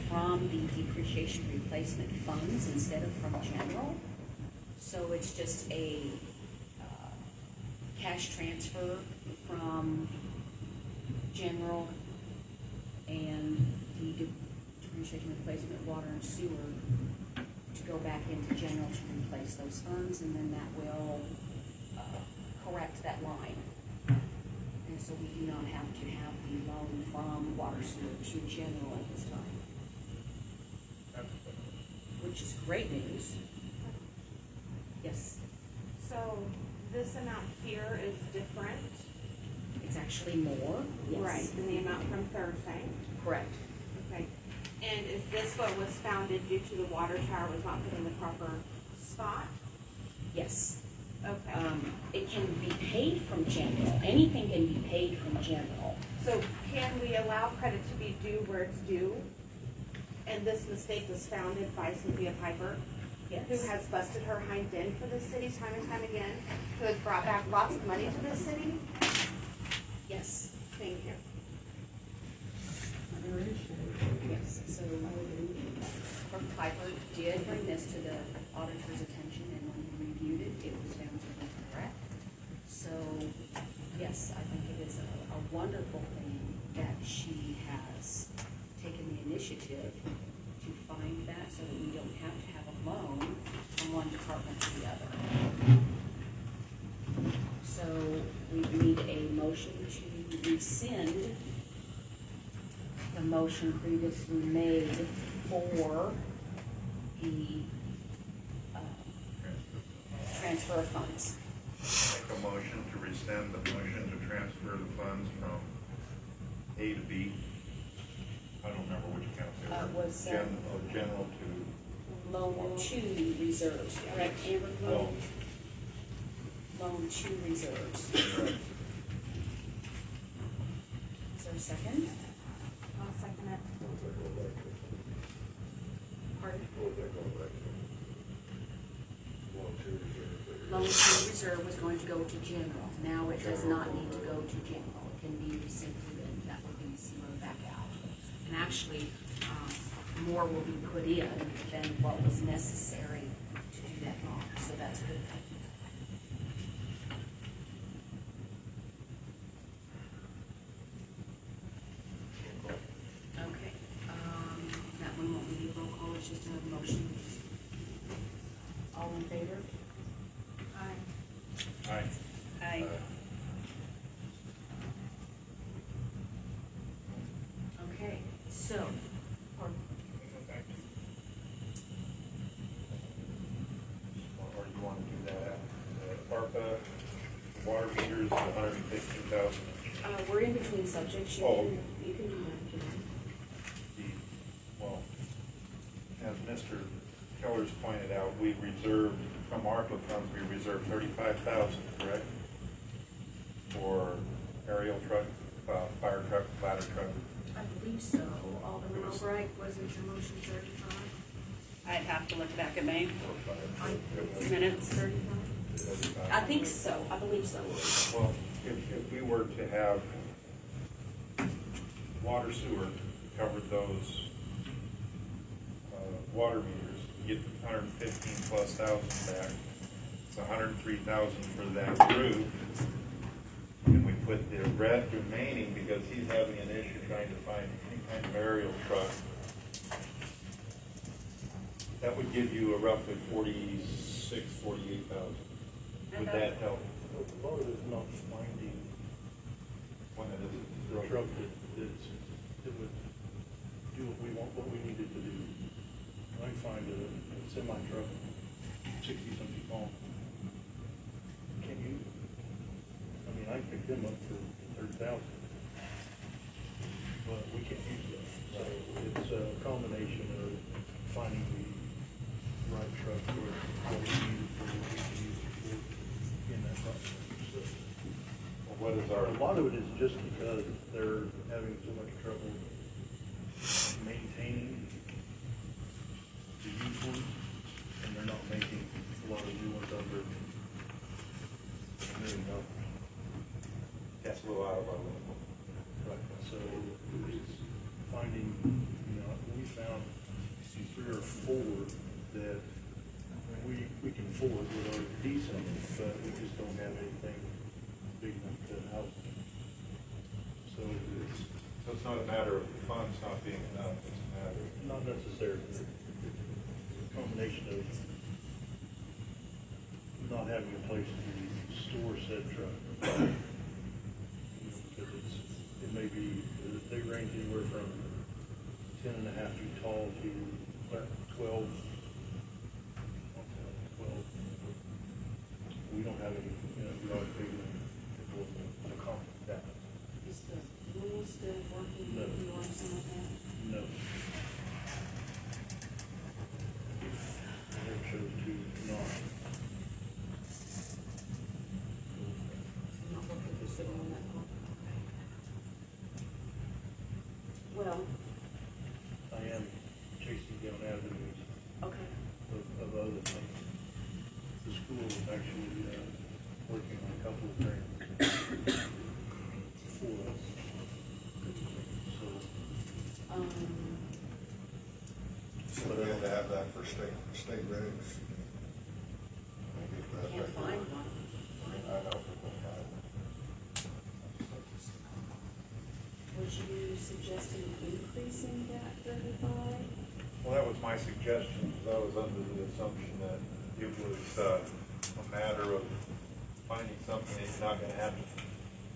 from the depreciation replacement funds instead of from general. So it's just a cash transfer from general and the depreciation replacement water and sewer to go back into general to replace those funds, and then that will correct that line. And so we do not have to have the loan from water sewer to general at this time, which is great news. Yes, So this amount here is different, it's actually more, yes. right, than the amount from Thursday. Correct. Okay. And is this what was founded due to the water tower was not put in the proper spot? Yes. Okay. It can be paid from general, anything can be paid from general. So can we allow credit to be due where it's due? And this mistake was founded by Cynthia Piper, Yes. who has busted her hind end for the city time and time again, who has brought back lots of money to the city? Yes. Thank you. Yes, so Clerk Piper did bring this to the auditor's attention, and when he reviewed it, it was found to be correct. So, yes, I think it is a wonderful thing that she has taken the initiative to find that so that we don't have to have a loan from one department to the other. So, we need a motion to rescind the motion previously made for the transfer of funds. Make a motion to rescind the motion to transfer the funds from A to B. I don't remember which account they were. Was General to, loan to reserves, correct, Amber? Oh. Loan to reserves. Is there a second? I'll second it. What was that going back to? Pardon? What was that going back to? Loan to reserve. Loan to reserve was going to go to general. Now it does not need to go to general. It can be simply then that will be zeroed back out. And actually, more will be put in than what was necessary to do that wrong. So that's a good thing. Okay. it's just a motion. All in favor? Aye. Aye. Aye. Okay, so, Or you want to do that, ARPA, water meters, $115,000. we're in between subjects, Oh. you can do that if you want. Well, as Mr. Keller's pointed out, we reserved, from ARPA funds, we reserved $35,000, correct? For aerial truck, fire truck, ladder truck. I believe so. Alderman Albright, wasn't your motion 35? I'd have to look back at my Well, minutes. 35? I think so, I believe so. if we were to have water sewer covered those water meters, you get 115,000+ back. It's 103,000 for that roof. And we put the remaining, because he's having an issue trying to find any kind of aerial truck. That would give you a roughly 48,000. Would that help? But a lot of it's not finding One that is the truck that would do what we want, what we needed to do. I find a semi truck, 60-some feet long. Can't use it. I mean, I picked them up for 30,000, but we can't use them. So it's a combination of finding the right truck for what we need for what we can use it for in that process. So, What is our? a lot of it is just because they're having so much trouble maintaining the used ones, and they're not making a lot of new ones under $1 million. That's a little out of our limit. Right, so it's finding, we found 3 or 4 that we can afford with our diesel, but we just don't have anything big enough to house them. So it's not a matter of the funds not being enough, it's a matter of. not necessarily. It's a combination of not having a place to store said truck. Because it may be, they range anywhere from 10.5 feet tall to 12. We don't have any, we don't have big enough to accommodate that. Is the rule still working? No. You want some of that? No. It shows to not. Not working, just sitting on that one. Well, I am chasing down avenues okay. of other things. The school is actually working on a couple of grants for us. So, So we had to have that for state regs. Can't find one. I know. Was you suggesting increasing that 35? Well, that was my suggestion, because I was under the assumption that it was a matter of finding something that you're not gonna have to,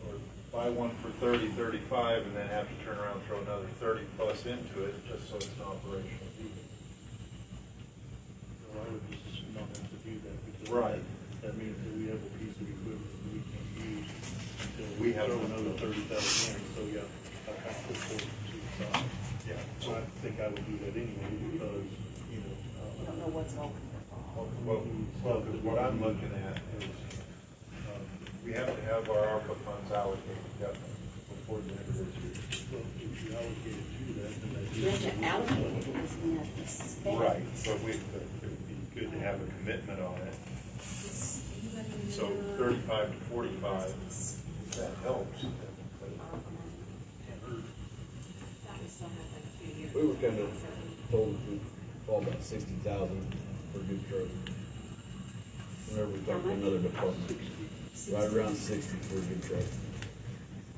or buy one for 30, 35, and then have to turn around and throw another 30+ into it, just so it's an operational vehicle. I would just not have to do that because Right. that means that we have a piece of equipment that we can't use until We we have- throw another 30,000 in. So yeah, I have to put it to the side. Yeah. So I think I would do that anyway because, You don't know what's all. Well, because what I'm looking at is, we have to have our ARPA funds allocated definitely before the end of this year. well, if you allocate it to that, then that's. You have to allocate it, because we have to spend. Right, but it would be good to have a commitment on it. Does anybody So remember- 35 to 45, if that helps. Can't hurt. We were kind of told we'd fall about 60,000 for a good truck. Whenever we talked to another department, right around 60 for a good truck.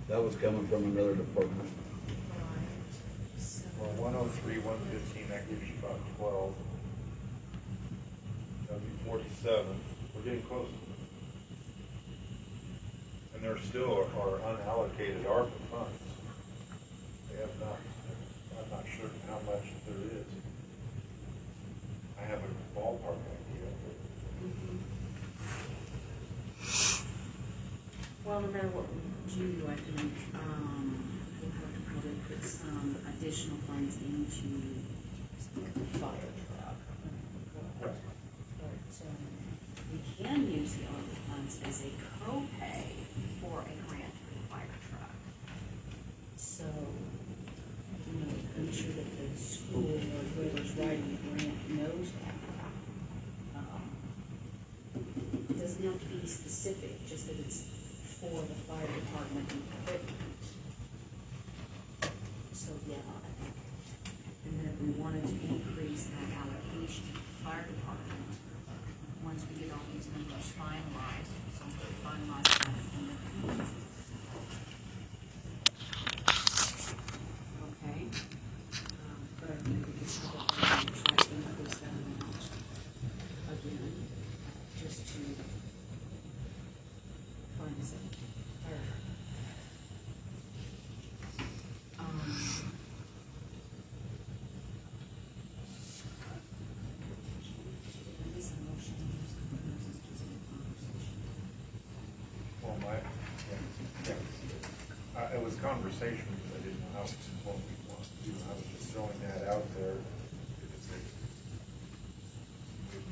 That was coming from another department. Well, one 103, 115, that gives you about 12. That'd be 47. We're getting close. And there still are unallocated ARPA funds. They have not, I'm not sure how much there is. I have a ballpark idea. Well, no matter what we do, I think, we'll have to probably put some additional funds into the fire truck. But, we can use the ARPA funds as a co-pay for a grant for the fire truck. So, make sure that the school or whoever's writing the grant knows that. It doesn't have to be specific, just that it's for the fire department equipment. So, yeah, I think, and then if we wanted to increase that allocation to the fire department, once we get all these numbers finalized, so we'll finalize that in the okay. But I think we can probably try to increase that amount again, just to find some fire. Well, it was conversation, because I didn't know what we want to do. I was just throwing that out there.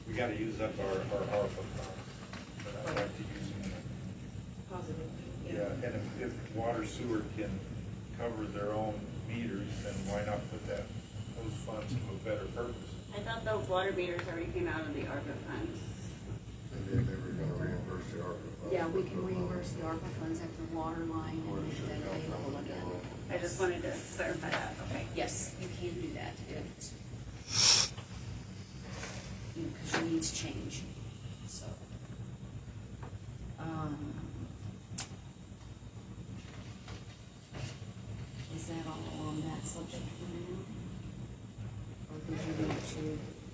We gotta use up our ARPA funds, but I'd like to use them. Positive. Yeah, and if water sewer can cover their own meters, then why not put those funds to a better purpose? I thought those water meters already came out of the ARPA funds. And then they were gonna reimburse the ARPA funds. Yeah, we can reimburse the ARPA funds at the water line and make that available again. I just wanted to clarify that, okay. Yes, you can do that. Because your needs change, so. Is that all on that subject for now? Or would you want to,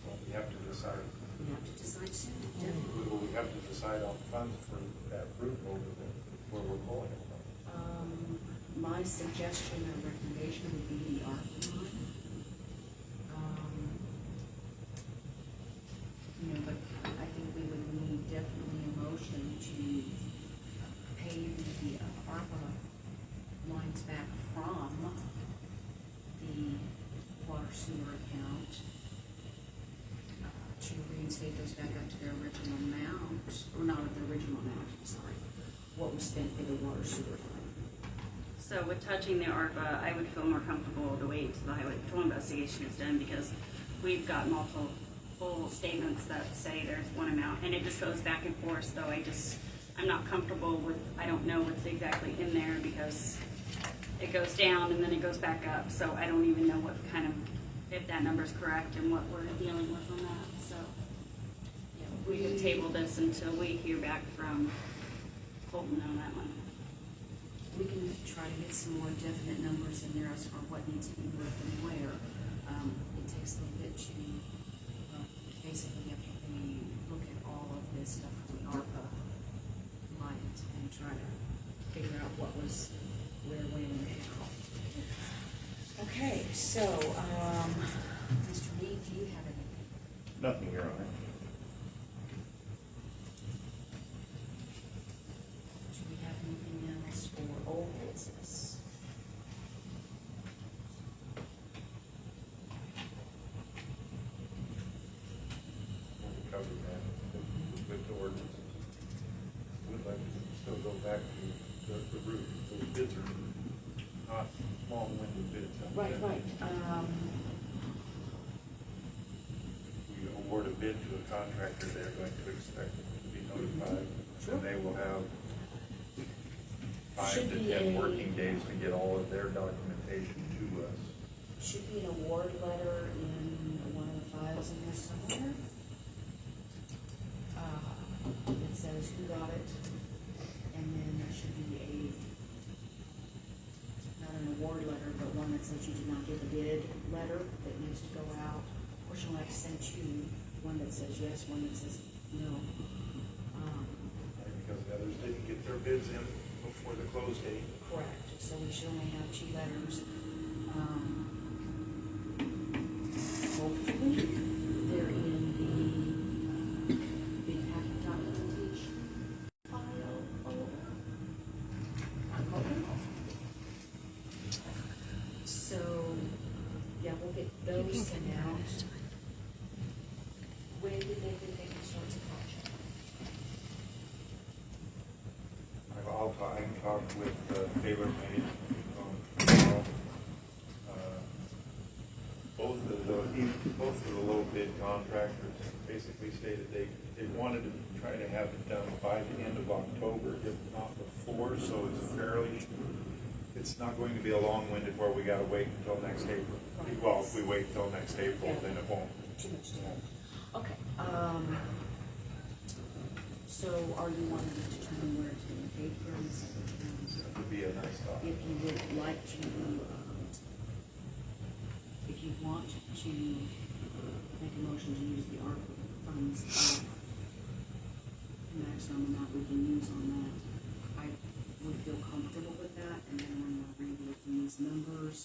Well, we have to decide. we have to decide soon, definitely. We have to decide on funds for that roof over there, where we're pulling it from. My suggestion or recommendation would be the ARPA line. But I think we would need definitely a motion to pay the ARPA lines back from the water sewer account to reinstate those back up to their original amount, or not the original amount, I'm sorry, what was spent for the water sewer line. So with touching the ARPA, I would feel more comfortable to wait until the highway patrol investigation is done, because we've got multiple statements that say there's one amount, and it just goes back and forth, so I'm not comfortable with, I don't know what's exactly in there, because it goes down and then it goes back up, so I don't even know what kind of, if that number's correct and what we're dealing with on that, so. Yeah, We can table this until we hear back from Colton on that one. We can try to get some more definite numbers in there as for what needs to be moved and where. It takes a little bit to, basically after we look at all of this stuff from the ARPA line and try to figure out what was where, when, and how. Okay, so, Mr. Reed, do you have anything? Nothing, Your Honor. Do we have anything else for old business? We'll cover that with the ordinance. We'd like to still go back to the roof. Those bids are not long-winded bids. Right. We award a bid to a contractor, they're going to expect to be notified, and they will have 5 Should to be 10 a- working days to get all of their documentation to us. Should be an award letter in one of the files in there somewhere. It says who got it, and then there should be not an award letter, but one that says you did not get the bid letter. letter that needs to go out. Of course, you'll have to send two, one that says yes, one that says no. Because the others didn't get their bids in before the close date. Correct, so we should only have two letters. Hopefully, they're in the big packet documentation file folder. I'm hoping. So, yeah, we'll get those sent out. When did they think they could start the project? I can talk with Taylor May tomorrow. Both of the low bid contractors basically stated they wanted to try to have it done by the end of October, if not before, so it's not going to be a long-winded where we gotta wait until next April. Well, if we wait until next April, then it won't. Too much time. Okay, so are you wanting to determine where it's gonna take from? It would be a nice thought. If you would like to, if you want to make a motion to use the ARPA funds, maximum amount we can use on that, I would feel comfortable with that, and then when we're reworking these numbers,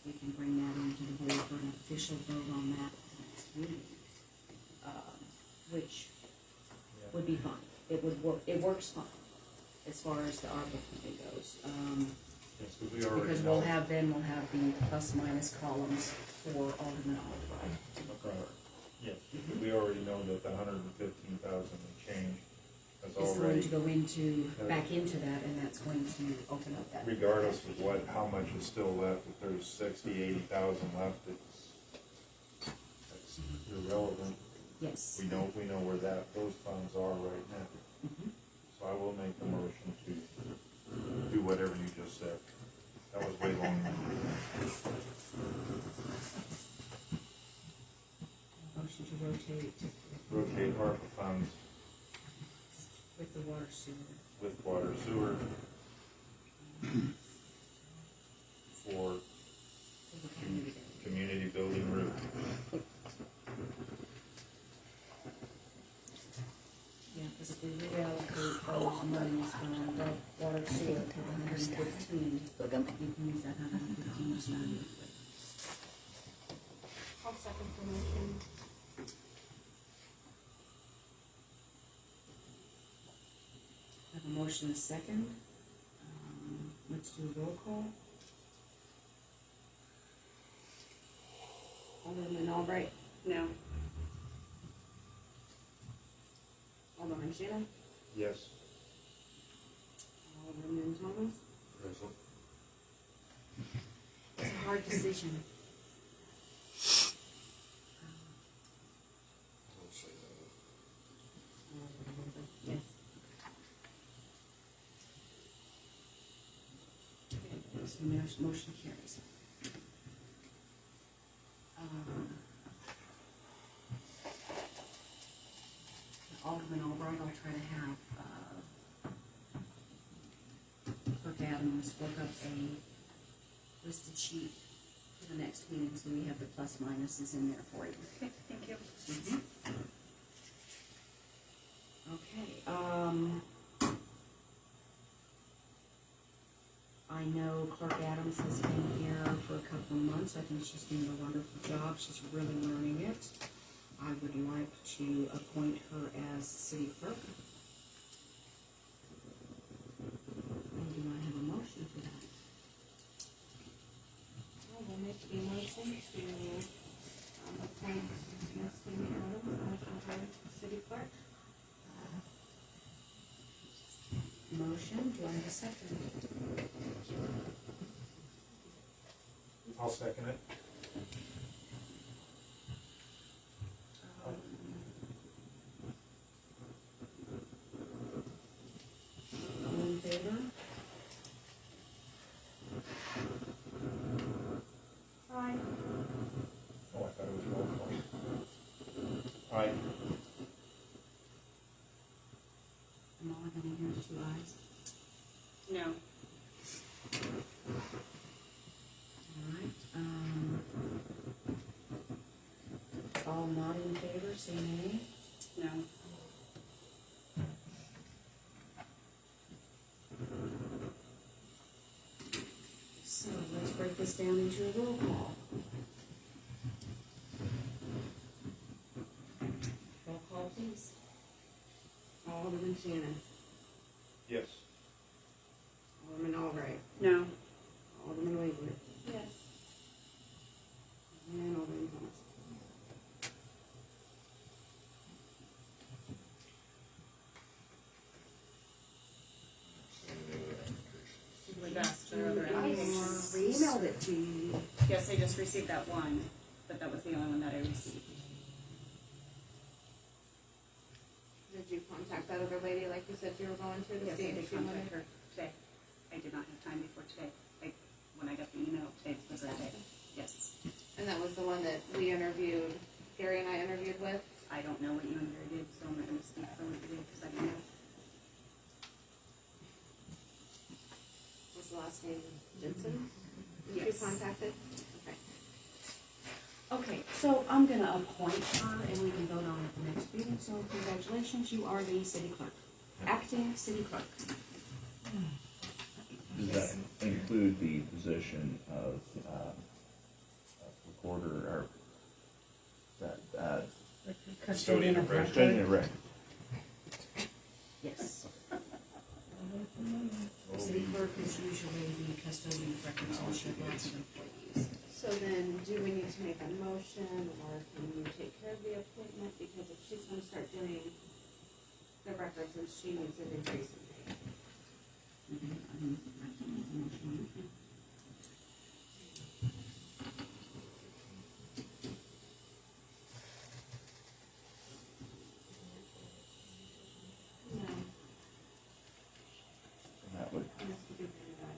we can bring that into the board for an official vote on that at the next meeting, which would be fine. It would work, it works fine as far as the ARPA funding goes. Yes, but we already Because know. we'll have the plus minus columns for Alderman Albright. Yes, we already know that the 115,000 and change has It's going already, to go back into that, and that's going to open up that. regardless of how much is still left, if there's 60, 80,000 left, it's irrelevant. Yes. We know where those funds are right now. So I will make the motion to do whatever you just said. That was way long. Motion to Rotate ARPA funds with the water sewer. with water sewer for For the community. community building roof. Yeah, because if we reallocate those monies from the water sewer to the 115, you can use that 115 to move it. I'll second the motion. Have a motion and a second. Let's do a roll call. Alderman Albright, No. Alderman Shannon, Yes. Alderman Thomas, It's a hard decision. Yes. So motion carries. Alderman Albright, I'll try to have, Clerk Adams work up a listed sheet for the next meeting, so we have the plus minuses in there for you. Okay, thank you. Okay, I know Clerk Adams has been here for a couple of months. I think she's doing a wonderful job. She's really learning it. I would like to appoint her as city clerk. And do I have a motion for that? I will make a motion to, appoint Ms. Amy Adams as city clerk. Motion, do I have a second? I'll second it. All in favor? Aye. Oh, I thought it was roll call. Aye. Am I gonna hear two ayes? No. All right, All not in favor, say nay. No. So let's break this down into a roll call. Roll call, please. Alderman Shannon, Yes. Alderman Albright, No. Alderman Wiggler, Yes. and Alderman Thomas. We've asked for other I applications. emailed it to you. Yes, I just received that one, but that was the only one that I received. Did you contact that other lady like you said you were going to? Yes, I see if did she contact wanted- her today. I did not have time before today. When I got the email, today was the day. Yes. And that was the one that we interviewed, Gary and I interviewed with? I don't know what you and Gary did, so I'm not gonna speak for what you did, because I don't know. What's the last name? Jensen? You Yes. contacted? Okay. Okay, so I'm gonna appoint her and we can vote on it at the next meeting, so congratulations, you are the city clerk, acting city clerk. Does that include the position of recorder or that, Custodian of record. custodian of record? Yes. The city clerk is usually the custodian of records, so she has lots of employees. So then, do we need to make a motion, or can you take care of the appointment? Because if she's gonna start doing the records, then she needs an increase in pay. No, That would, it has to be paid back.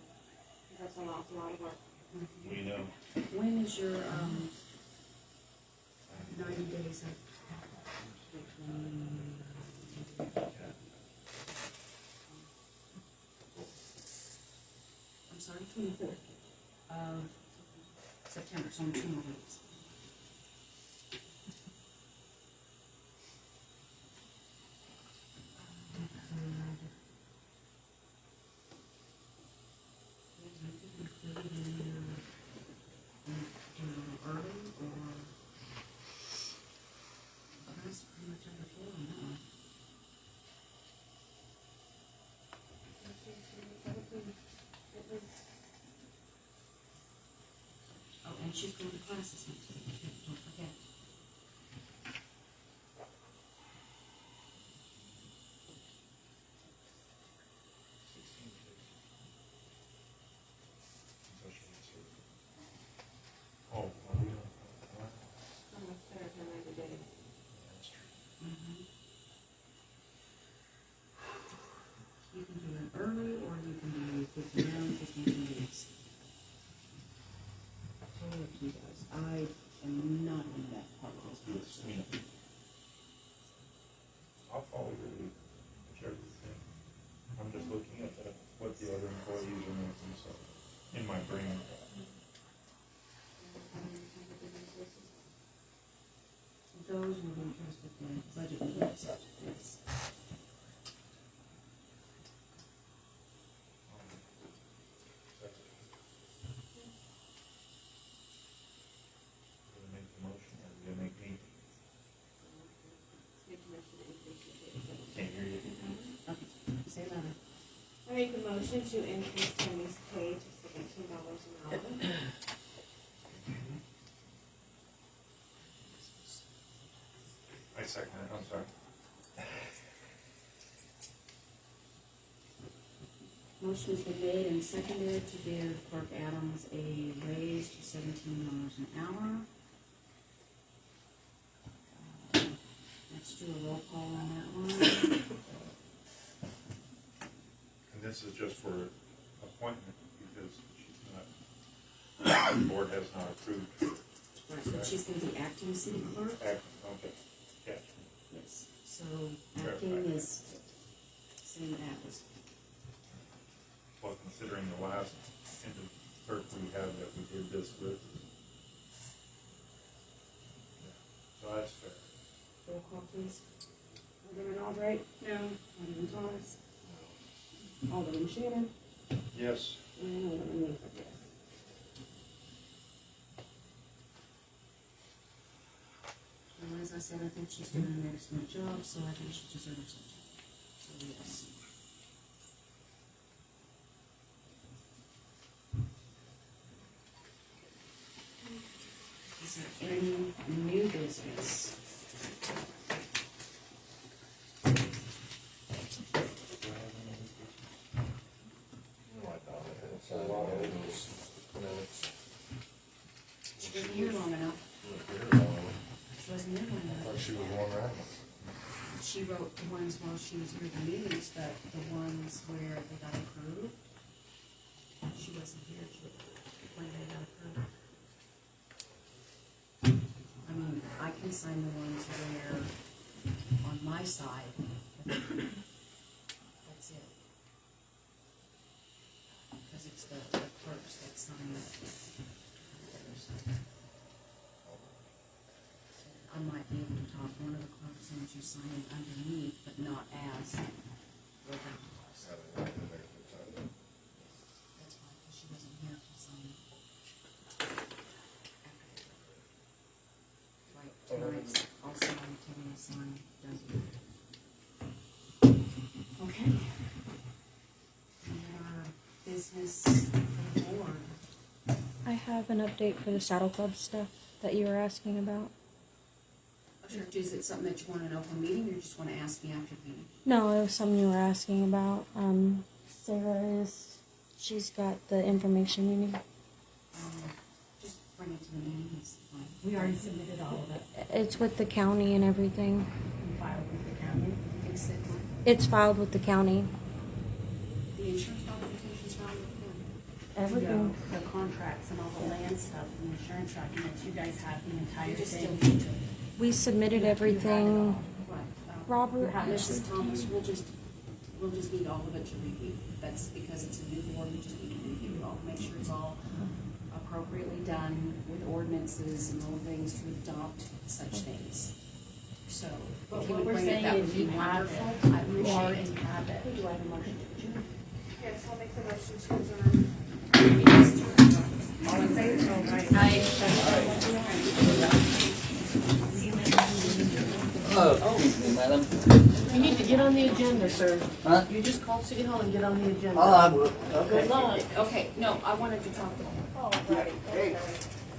That's a lot of work. We know. When is your, 90 days up? I'm sorry, 24th of September, so in 2 more weeks. Early or? That's pretty much everything on that one. Oh, and she's going to classes next week, too, don't forget. Oh, Almost there for 90 days. You can do it early, or you can do 59, 15 weeks. Totally up to you guys. I am not in that part of this conversation. I'll follow your lead, whichever you think. I'm just looking at what the other employees are making, so, in my brain. Those will be addressed at the budget meetings, yes. Gonna make the motion, or you gonna make me? Make a motion to increase the pay. Can't hear you. Okay, say louder. I make a motion to increase Tammy's pay to $17 an hour. I second it, I'm sorry. Motion has been made and seconded to give Clerk Adams a raise to $17 an hour. Let's do a roll call on that one. And this is just for appointment, because she's not, the board has not approved. Right, but she's gonna be acting city clerk? Okay, yeah. Yes. So acting is same as. Well, considering the last clerk we had that we did this with. So That's fair. Roll call, please. Alderman Albright. No. Alderman Thomas. Alderman Shannon. Yes. And Alderman Maker, yes. Well, as I said, I think she's doing an excellent job, so I think she deserves it. So, yes. Is there any new business? It's a lot of those minutes. She wasn't here long enough. She wasn't here long I enough. thought she was one right. She wrote the ones while she was here at the meetings, but the ones where they got approved, she wasn't here, when they got approved. I mean, I can sign the ones where, on my side, that's it. Because it's the clerks that sign it. I might be able to talk one of the clerks into signing underneath, but not as regular. That's fine, because she wasn't here to sign. Like tonight's, I'll sign, Timmy will sign, doesn't. Okay. And our business for the board. I have an update for the Saddle Club stuff that you were asking about. Sure, is it something that you want an open meeting, or you just want to ask me after the meeting? No, it was something you were asking about. She's got the information you need. Just bring it to the meeting, it's fine. We already submitted all of it It's with the county and everything. and filed with the county. Except It's filed with the county. the insurance documentation's filed with them. Everything. The contracts and all the land stuff and the insurance documents, you guys have the entire You just still thing. need to. We submitted everything. Right. Robert, Mrs. Thomas, we'll just need all of it to review. That's because it's a new board, we just need to review it all, make sure it's all appropriately done with ordinances and all things to adopt such things. So, But if you what would we're bring it, saying that is would be you have wonderful. it. I You appreciate already it. have it. Do I have a motion to adjourn? Yes, I'll make the motion to adjourn. All in favor? All right. Madam. You need to get on the agenda, sir. Huh? You just called City Hall and get on the agenda. Oh, I will. Good luck. Okay, no, I wanted to talk to you. Hey.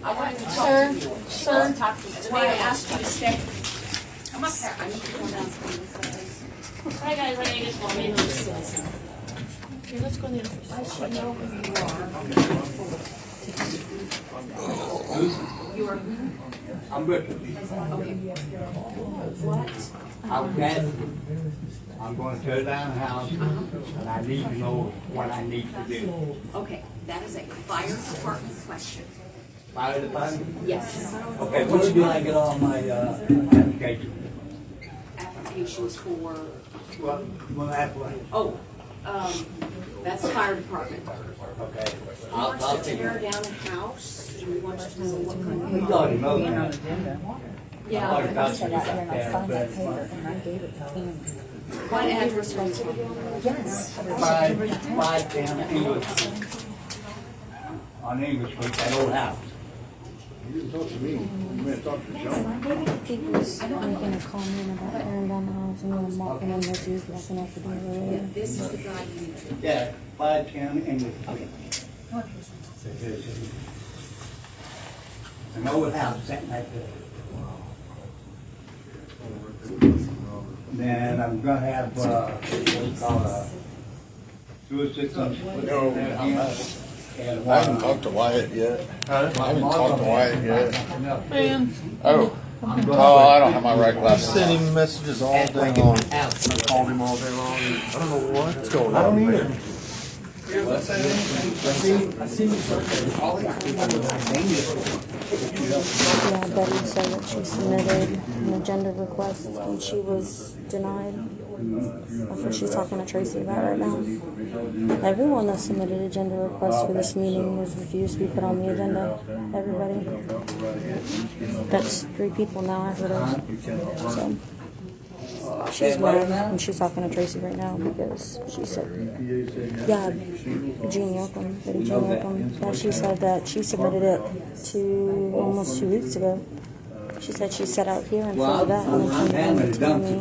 I wanted to talk Sir, to you. sir. That's why I asked you to stay. Come up here, I need to go downstairs. Hi, guys, I just want me to. Here, let's go in the office. I should know who you are. You are who? I'm good. Okay. What? I'm going to tear down a house, and I need to know what I need to do. Okay, that is a fire department question. Fire department? Yes. Okay, what do I get on my application? Applications for, Well, that's what. oh, that's fire department. Okay. We want you to tear down a house, and we want you to know what kind of. He's already know that. Yeah. Already talked to me about that, What address are you talking about? but 510 English. On English Street, that old house. You didn't talk to me, you may have talked to John. He was making a comment about tearing down the house and then walking in with you, walking off the door. Yeah, this is the guy you need to. Yeah, 510 English Street. An old house sitting right there. Then I'm gonna have, what we call a sewer system. No, And I haven't talked to Wyatt yet. I haven't talked to Wyatt yet. Man. Oh, I'm gonna- I don't have my right glasses on. Send him messages all day long. I called him all day long. I don't know what's going on. I don't either. Yeah, Betty said that she submitted an agenda request and she was denied. That's what she's talking to Tracy about right now. Everyone that submitted agenda requests for this meeting was refused to be put on the agenda. Everybody. That's 3 people now I've heard of. So she's mad and she's talking to Tracy right now because she said, yeah, Jean Yoakum, Lady Jean Yoakum, yeah, she said that she submitted it almost 2 weeks ago. She said she sat out here and filled it out and then she handed it to me.